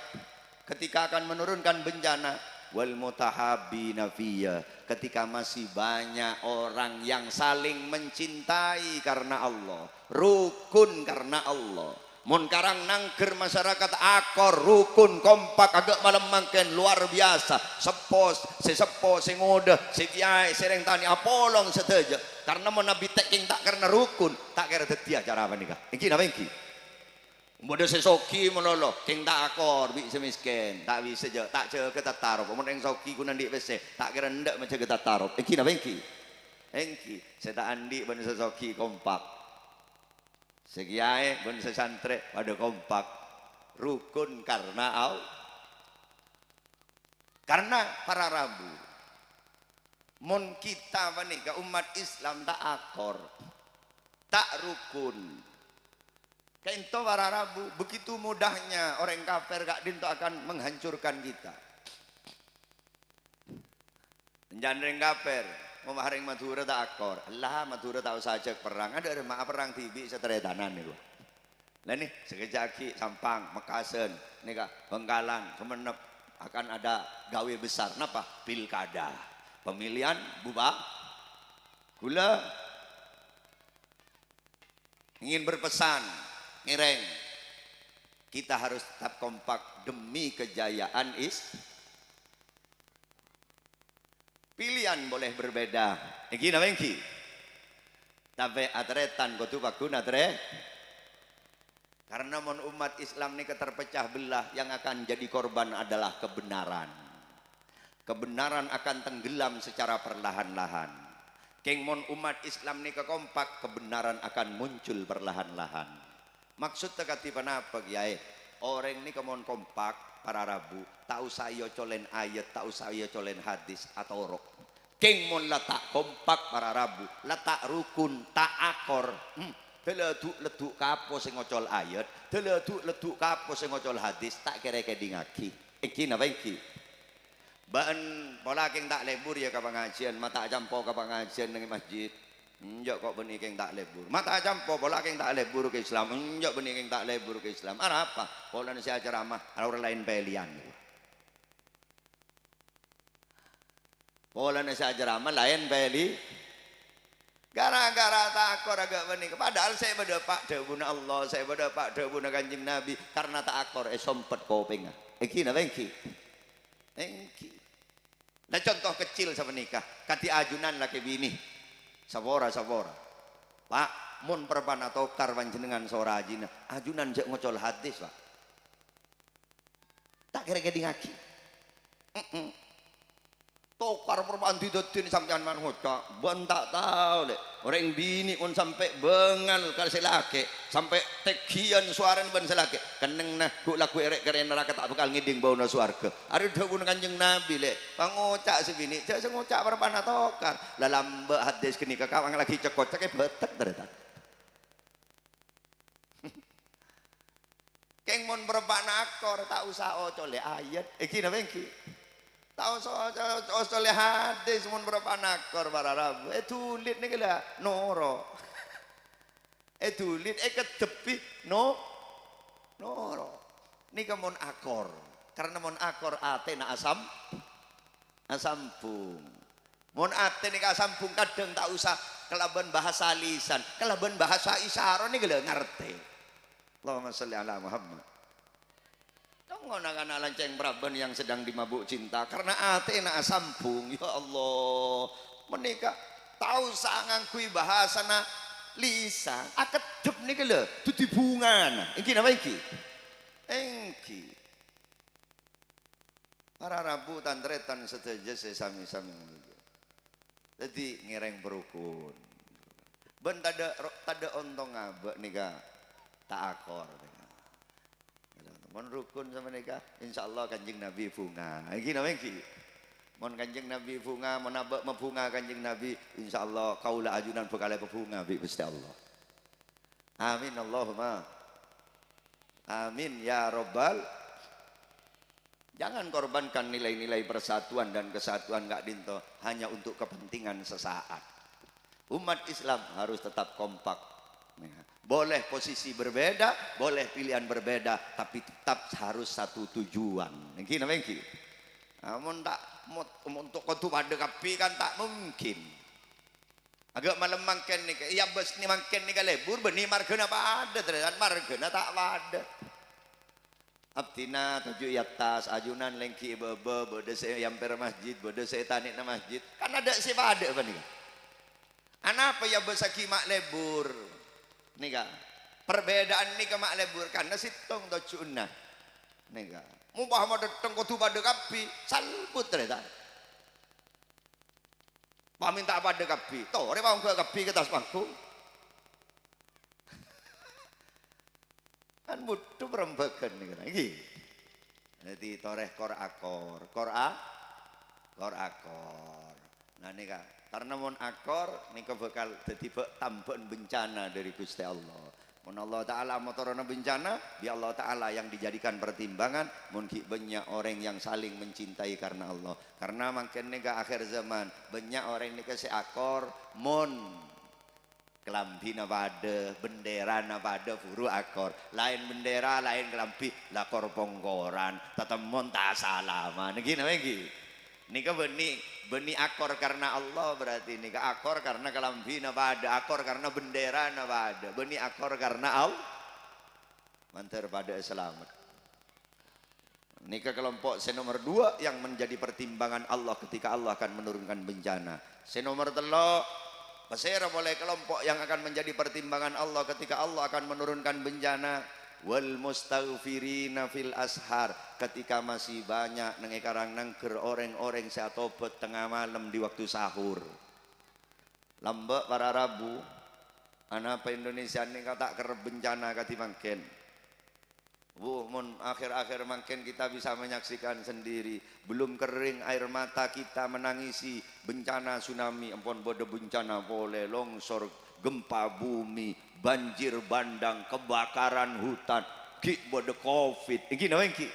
ketika akan menurunkan bencana wal mutahabbina fiyya, ketika masih banyak orang yang saling mencintai karena Allah, rukun karena Allah. Mun karang nangker masyarakat akor rukun kompak agak malam makin luar biasa. Sepo sing ngode si kiai sereng tani apolong seteja karena mau nabi teking tak karena rukun tak kira tetia cara apa nikah iki napa iki mode sesoki menoloh king tak akor bi semiskin tak bisa je tak ce ketataro mun eng soki ku nandi wese tak kira ndak macam ketataro iki napa iki engki saya tak andi ben sesoki kompak sekiai ben sesantri pada kompak rukun karena para Rabu. Mun kita menikah umat Islam tak akor, tak rukun. Kento para Rabu begitu mudahnya orang kafir gak dinto akan menghancurkan kita. Jangan kafir. Mau haring Madura tak akor, Allah Madura tak usah cek perang, ada remah perang tibi seteretanan nih gua. Lah nih sekejaki Sampang, Mekasen, nih kak Bengkalan, Kemenep akan ada gawe besar, napa? Pilkada, pemilihan bubak, gula. Ingin berpesan, ngireng, kita harus tetap kompak demi kejayaan pilihan boleh berbeda. Iki namanya iki. Tapi atretan kau tu bakun atre. Karena mon umat Islam ini keterpecah belah, yang akan jadi korban adalah kebenaran. Kebenaran akan tenggelam secara perlahan-lahan. Keng mon umat Islam ini kekompak, kebenaran akan muncul perlahan-lahan. Maksud tekati apa kiai? Orang ini kemon kompak para Rabu, tak usah yo colen ayat, tak usah yo colen hadis atau rok. Keng mon letak kompak para Rabu, letak rukun, tak akor. Teleduk kapo sing ngocol ayat, teleduk kapo sing ngocol hadis, tak kira kedingaki. Iki napa iki? Baen pola keng tak lebur ya ke pengajian, mata jampo ke pengajian nang masjid. Njok kok benih keng tak lebur. Mata jampo pola keng tak lebur ke Islam. Njok benih keng tak lebur ke Islam. Ada apa? Pola nasi ceramah, ada orang lain pilihan. Pola nasi ceramah lain pilih. Gara-gara takor agak benih. Padahal saya berdepak debuna Allah, saya berdepak debuna Kanjeng Nabi. Karena tak akor, sompet kopeng. Iki napa iki? Engki. Nah contoh kecil sama nikah. Kati ajunan laki bini. Sabora. Pak, mun perban atau karwan jenengan sora ajina. Ajunan jek ngocol hadis, Pak. Tak kira-kira ngaki. Tokar perban didotin sampean man ngocak. Ben tak tahu le. Orang bini pun sampai bengal kal selake, sampai tekian suaran ben selake. Keneng nah ku laku erek keren neraka tak bakal ngiding bau na swarga. Ari dawuh Kanjeng Nabi le, pangocak si bini, cek ngocak perban tokar. Dalam hadis kini kakawang lagi cekocak betek ternyata. Keng mon perban akor tak usah ocole ayat. Iki napa iki? Tahu soal hadis mun berapa nakor para Rabu tulit nih gila noro tulit ketepi noro ini mon akor karena mon akor ate na asampung mon ate nih asampung kadang tak usah kelaban bahasa lisan kelaban bahasa isyarat nih gila ngerti. Allahumma sholli ala Muhammad. Ngonakan lanceng Praben yang sedang dimabuk cinta karena ate na asampung ya Allah menikah tahu sangang kui bahasa na lisan akedep nih kele tuti bunga iki napa iki engki para Rabu tantretan seteja sesami-sami jadi ngereng berukun ben tada ontong ngabek nika tak akor mon rukun sama nikah insyaallah Kanjeng Nabi bunga iki napa iki mon Kanjeng Nabi bunga mon abek mebunga Kanjeng Nabi insyaallah kaula ajunan bekal bunga bi Gusti Allah amin Allahumma amin ya rabbal. Jangan korbankan nilai-nilai persatuan dan kesatuan gak dinto hanya untuk kepentingan sesaat. Umat Islam harus tetap kompak. Boleh posisi berbeda, boleh pilihan berbeda, tapi tetap harus satu tujuan. Niki namanya niki. Amun tak untuk kau tu pada kapi kan tak mungkin. Agak malam mangken ni, iya bes ni mangken ni kalebur beni margana pada terus margana tak pada. Abtina tujuh atas ajunan lengki bebe bode saya yamper masjid bode saya tanik na masjid kan ada si pada apa ni? Anapa ya besaki mak lebur? Nika perbedaan ni ke mak lebur karena sitong to cuna. Nika mubah mau datang kau tu pada kapi salput ternyata. Paminta pada kapi, toh orang mau ke kapi ke tas bangku. Kan butuh perembakan nih kan, jadi toreh kor akor, kor akor. Nah nih kak, karena mon akor nih bakal jadi tambahan bencana dari Gusti Allah. Mun Allah Ta'ala motorona bencana, biar Allah Ta'ala yang dijadikan pertimbangan, mungkin banyak orang yang saling mencintai karena Allah. Karena makin nega akhir zaman, banyak orang nega seakor, mon kelambi nabade, bendera nabade, furu akor. Lain bendera, lain kelambi, lakor ponggoran, tetemon tak salaman. Gini lagi. Nika beni akor karena Allah berarti nika akor karena kelambi nabada, akor karena bendera nabada, beni akor karena Allah. Mantar pada selamat. Nika kelompok senomor 2 yang menjadi pertimbangan Allah ketika Allah akan menurunkan bencana. Senomor 3 pasera boleh kelompok yang akan menjadi pertimbangan Allah ketika Allah akan menurunkan bencana. Wal mustaghfirina fil ashar, ketika masih banyak nengekarang nangker orang-orang saya tobat tengah malam di waktu sahur. Lambak para Rabu anapa Indonesia ini kata kerep bencana kati mangken. Mun akhir-akhir mangken kita bisa menyaksikan sendiri, belum kering air mata kita menangisi bencana tsunami, ampun bodo bencana boleh longsor, gempa bumi, banjir bandang, kebakaran hutan, ki bodo covid, iki nawen ki.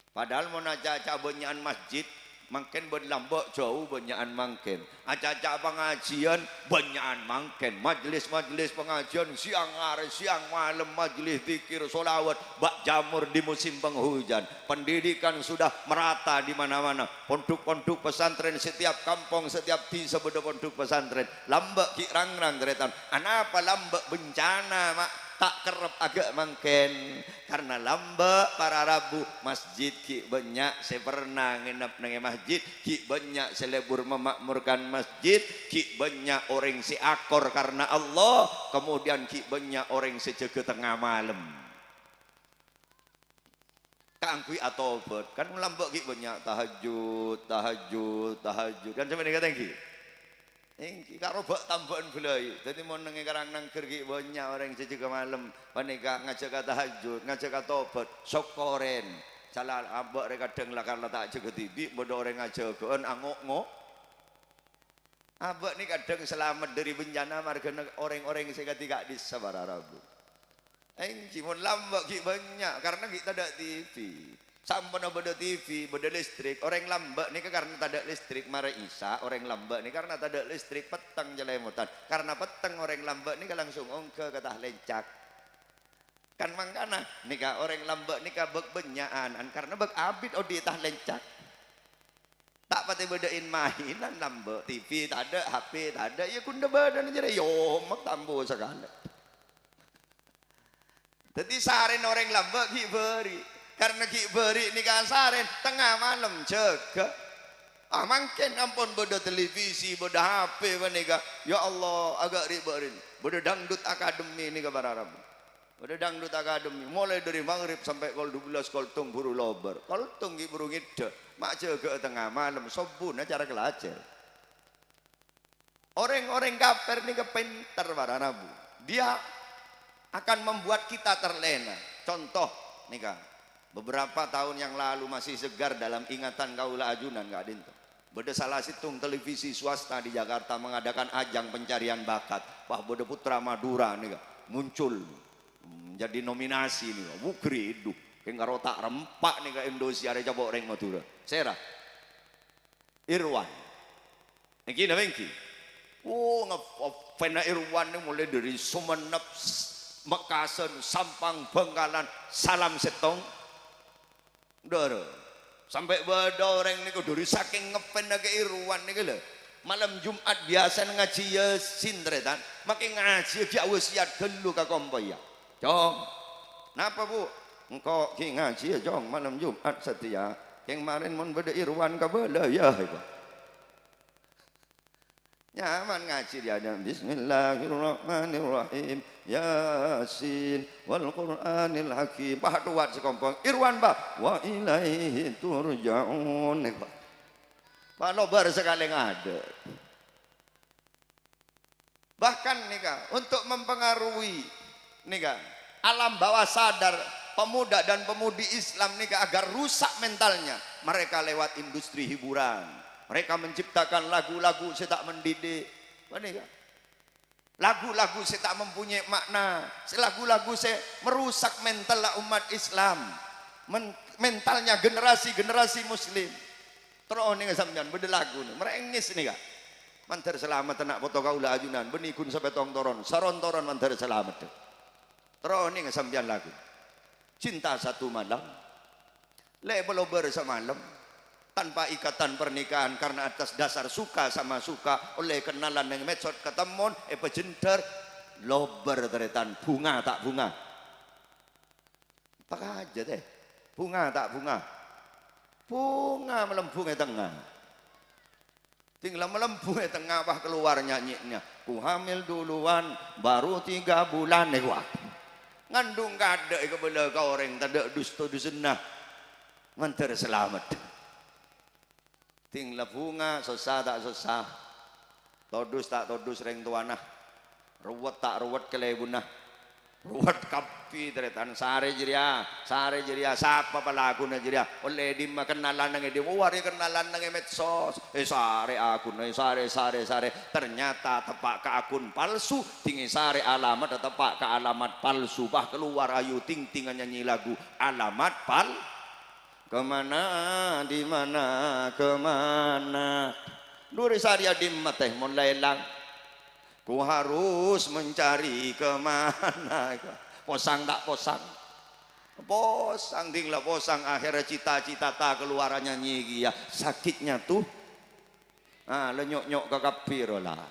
Padahal mau aja-aja benyaan masjid, mangken berlambak jauh benyaan mangken. Aja-aja pengajian benyaan mangken. Majelis-majelis pengajian siang hari, siang malam, majelis zikir, solawat, bak jamur di musim penghujan. Pendidikan sudah merata di mana-mana. Pondok-pondok pesantren setiap kampung, setiap desa bedo pondok pesantren. Lambak ki rang-rang deretan. Anapa lambak bencana mak? Tak kerep agak mangken karena lambak para Rabu masjid ki banyak saya pernah nginep nang masjid ki banyak selebur memakmurkan masjid ki banyak orang si akor karena Allah kemudian ki banyak orang sejaga tengah malam kangkui atau kan lambak ki banyak tahajud kan sampai dikatakan ki ini karo bak tambahan belai. Jadi mau nengi karang nang kergi banyak orang sejaga malam. Panika ngajak tahajud, ngajak tobat, sokoren. Salah abak reka deng lah karena tak jaga tibi. Bodoh orang ngajak keun angok. Abak ni kadang selamat dari bencana marga orang-orang yang ketika di sabara Rabu. Engki mon lambak ki banyak karena kita ada TV. Sampai ada TV, ada listrik. Orang lambak ni karena tak ada listrik mara isa. Orang lambak ni karena tak ada listrik petang jelemutan. Karena petang orang lambak ni langsung ongke kata lencak. Kan mangkana nika orang lambak nika bek benyaan karena bek abid odi tah lencak. Tak pati bedain mainan lambak. TV tak ada, HP tak ada. Ya kunda badan aja yo mak tambo sekali. Jadi saren orang lambak ki beri. Karena ki beri ni kasaren tengah malam jaga. Mungkin ampun bodo televisi, bodo HP menika. Ya Allah agak riberin. Bodo dangdut akademi ni kabar Arab. Bodo dangdut akademi mulai dari maghrib sampai kol 12 kol tung buru lober. Kol tung ki buru ngide. Mak jaga tengah malam sobun acara kelacer. Orang-orang kafir ni kepinter para Arab. Dia akan membuat kita terlena. Contoh nika. Beberapa tahun yang lalu masih segar dalam ingatan kaula ajunan nggak ada itu. Beda salah situng televisi swasta di Jakarta mengadakan ajang pencarian bakat. Wah beda Putra Madura nih muncul jadi nominasi nih. Wukri itu kayak rotak rempak nih ke Indonesia ada coba orang Madura. Serah Irwan. Ini namanya. Ngefena Irwan nih mulai dari Sumenep, Mekasen, Sampang, Bengkalan, Salam Setong. Doro Sampai beda orang niku dari saking ngepen ke Irwan niku lho. Malam Jumat biasa ngaji Yasin tretan, makin ngaji ki wasiat dulu ka kompo ya. Jong. Napa Bu? Engkau ki ngaji ya jong malam Jumat setia. Yang kemarin mun beda Irwan ka bela ya. Nyaman ngaji dia Bismillahirrahmanirrahim Yasin wal Qur'anil Hakim. Bah tuat sekompong Irwan bah wa ilaihi turja'un. Pak Nobar sekali ada. Bahkan nih Kak, untuk mempengaruhi nih Kak, alam bawah sadar pemuda dan pemudi Islam nih Kak, agar rusak mentalnya, mereka lewat industri hiburan. Mereka menciptakan lagu-lagu saya tak mendidik. Nih Kak, lagu-lagu saya tak mempunyai makna. Lagu-lagu saya merusak mental umat Islam, mentalnya generasi Muslim. Terus nih sampean beda lagu nih, merengis nih Kak. Mantar selamat anak foto kaula ajunan, benikun sampai tong toron, saron toron mantar selamat. Terus nih sampean lagu. Cinta satu malam, lebelober semalam, tanpa ikatan pernikahan karena atas dasar suka sama suka, oleh kenalan yang medsos ketemuan, pejenter, lober teretan, bunga tak bunga. Apa aja deh, bunga tak bunga. Bunga melembung tengah, tinggal melembung tengah bah keluar nyanyinya. Ku hamil duluan baru 3 bulan nih wah. Ngandung kada kebelah kau orang tak ada dusta dusenah. Mantar selamat. Tinggal bunga susah tak susah. Todus tak todus reng tuanah. Ruwet tak ruwet kelebunah. Ruwet kapi teretan sare jiria siapa pelaku na jiria oleh di kenalan nang di wari kenalan nang medsos sare akun sare ternyata tepak ke akun palsu tinggi sare alamat tepak ke alamat palsu bah keluar ayu ting nyanyi lagu alamat kemana di mana kemana duri saria dimma teh mun lelang. Ku harus mencari kemana. Posang tak posang. Posang tinggal posang akhirnya cita-cita tak keluarannya nyigi ya. Sakitnya tuh. Lenyok-nyok ke kapiro lah.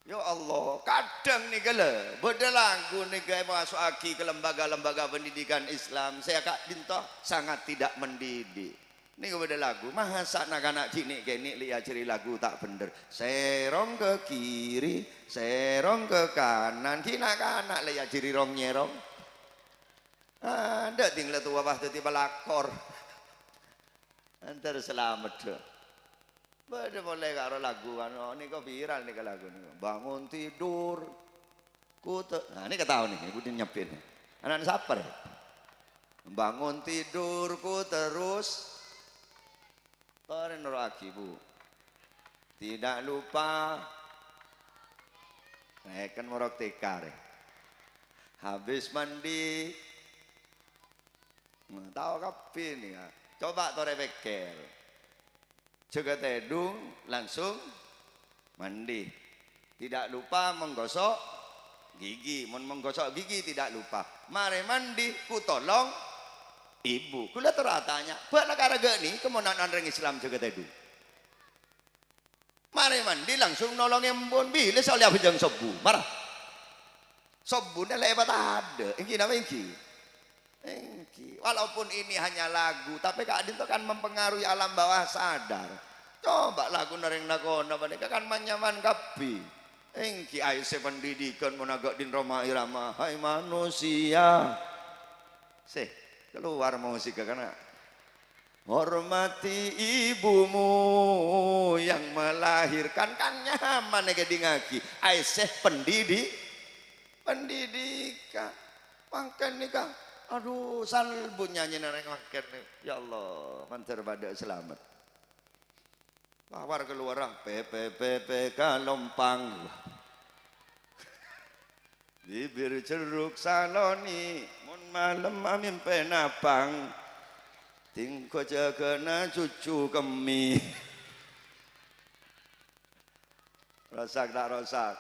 Ya Allah, kadang nih gala beda lagu nih gaya masuk aki ke lembaga-lembaga pendidikan Islam. Saya kak dinto sangat tidak mendidik. Ini kepada lagu, masa anak-anak cilik kini lihat ciri lagu tak bener. Serong ke kiri, serong ke kanan, kina kanak lihat ciri rong nyerong. Ada tinggal tua bah tiba lakor. Antar selamat tuh. Beda boleh karo lagu kan, ini kok viral nih ke lagu nih. Bangun tidur, nah ini ketahui nih, ibu nyepin. Anak saper. Bangun tidurku terus. Toren roaki Bu, tidak lupa, kan morok tekar, habis mandi, tahu kapan nih ya, coba tore beker, juga tedung langsung mandi, tidak lupa menggosok gigi, menggosok gigi tidak lupa, mari mandi, ku tolong. Ibu, kula teratanya, buat negara gini kemonanan orang Islam juga tadi. Mari mandi langsung nolong embun, bila soalnya bejang sobu, marah. Sobunya lebat ada, ini nama ini. Walaupun ini hanya lagu, tapi Kak Adin itu kan mempengaruhi alam bawah sadar. Coba lagu nareng nakona, mereka kan menyaman kapi. Engki aise pendidikan monagak din Roma Irama, hai manusia. Keluar musik karena hormati ibumu yang melahirkan kan nyaman nih ngaki aisyah pendidikan makan nih kang aduh salbu nyanyi nareng makan nih ya Allah mantar pada selamat bawar keluar pepe kalompang bibir ceruk saloni malam amin penapang tingko jagana cucu kemi rosak tak rosak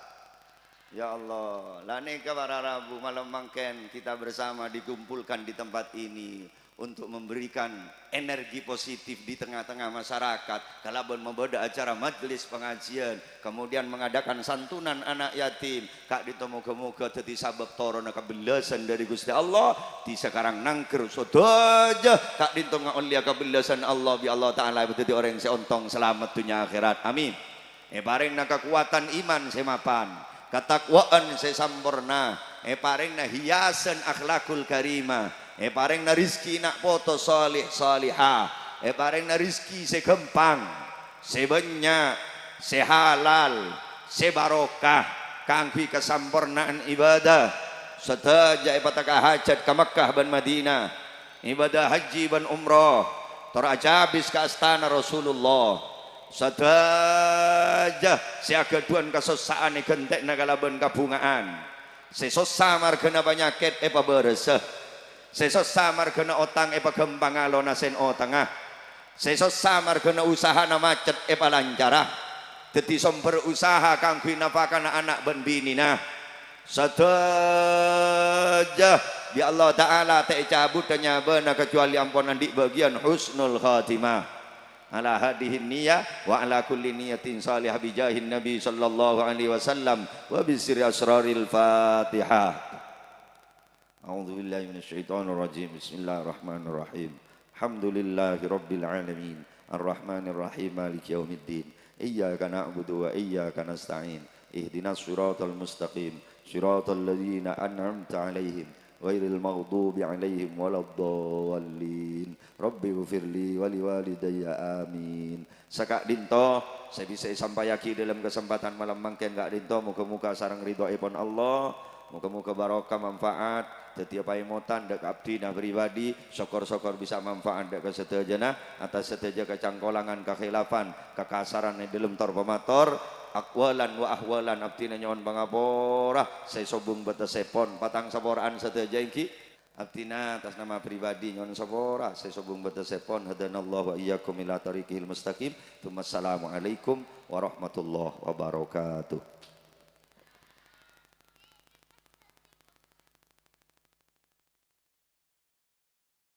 ya Allah lani ke para Rabu malam mangken kita bersama dikumpulkan di tempat ini untuk memberikan energi positif di tengah-tengah masyarakat. Kalaupun membuat acara majelis pengajian, kemudian mengadakan santunan anak yatim, kak ditemukan-muka tadi sabab torona kebelasan dari Gusti Allah di sekarang nangker sodaja kak ditengah oleh kebelasan Allah bi Allah Ta'ala berarti orang yang seontong selamat dunia akhirat, amin. Paring na kekuatan iman semapan, ketakwaan sesempurna, paring na hiasan akhlakul karimah, paring na rizki nak poto salih salihah, paring na rizki segempang, sebanyak, sehalal, sebarokah, kangki kesempurnaan ibadah, setaja ipataka hajat ke Makkah dan Madinah, ibadah haji dan umrah, terajabis ke astana Rasulullah, setaja siagaduan kesosaan gentek nagalaban kabungaan, sesosa margana penyakit beresah, sesos samar kena otang gempang alona sen otangah, sesos samar kena usaha na macet lancarah, teti somper usaha kangkui napakan anak ben binina, sadaja di Allah Ta'ala tak cabut tanya benar kecuali ampunan di bagian husnul khatimah ala hadihin niyah wa ala kulli niyatin salihah bijahin Nabi sallallahu alaihi wasallam wa bisri asraril Fatihah. A'udzu billahi minasyaitonir rajim. Bismillahirrahmanirrahim. Alhamdulillahi rabbil alamin. Arrahmanir rahim. Maliki yaumiddin. Iyyaka na'budu wa iyyaka nasta'in. Ihdinas siratal mustaqim. Siratal ladzina an'amta 'alaihim ghairil maghdubi 'alaihim waladdallin. Rabbi ighfirli wa liwalidayya amin. Sakak dinto saya bisa sampaikan dalam kesempatan malam mangken gak dinto muka-muka sareng ridhoipun Allah. Muka-muka barokah manfaat setiap paimotan dek abdi na pribadi syukur-syukur bisa manfaat dek kesetejana atas seteja kecangkolangan kekhilafan kekasaran di dalam tor pemator akwalan wa ahwalan abdi na nyawan pangapora saya sobung bata sepon patang saboraan seteja iki abdi na atas nama pribadi nyawan sabora saya sobung bata sepon hadanallahu wa iyyakum ila tariqil mustaqim. Assalamualaikum warahmatullahi wabarakatuh.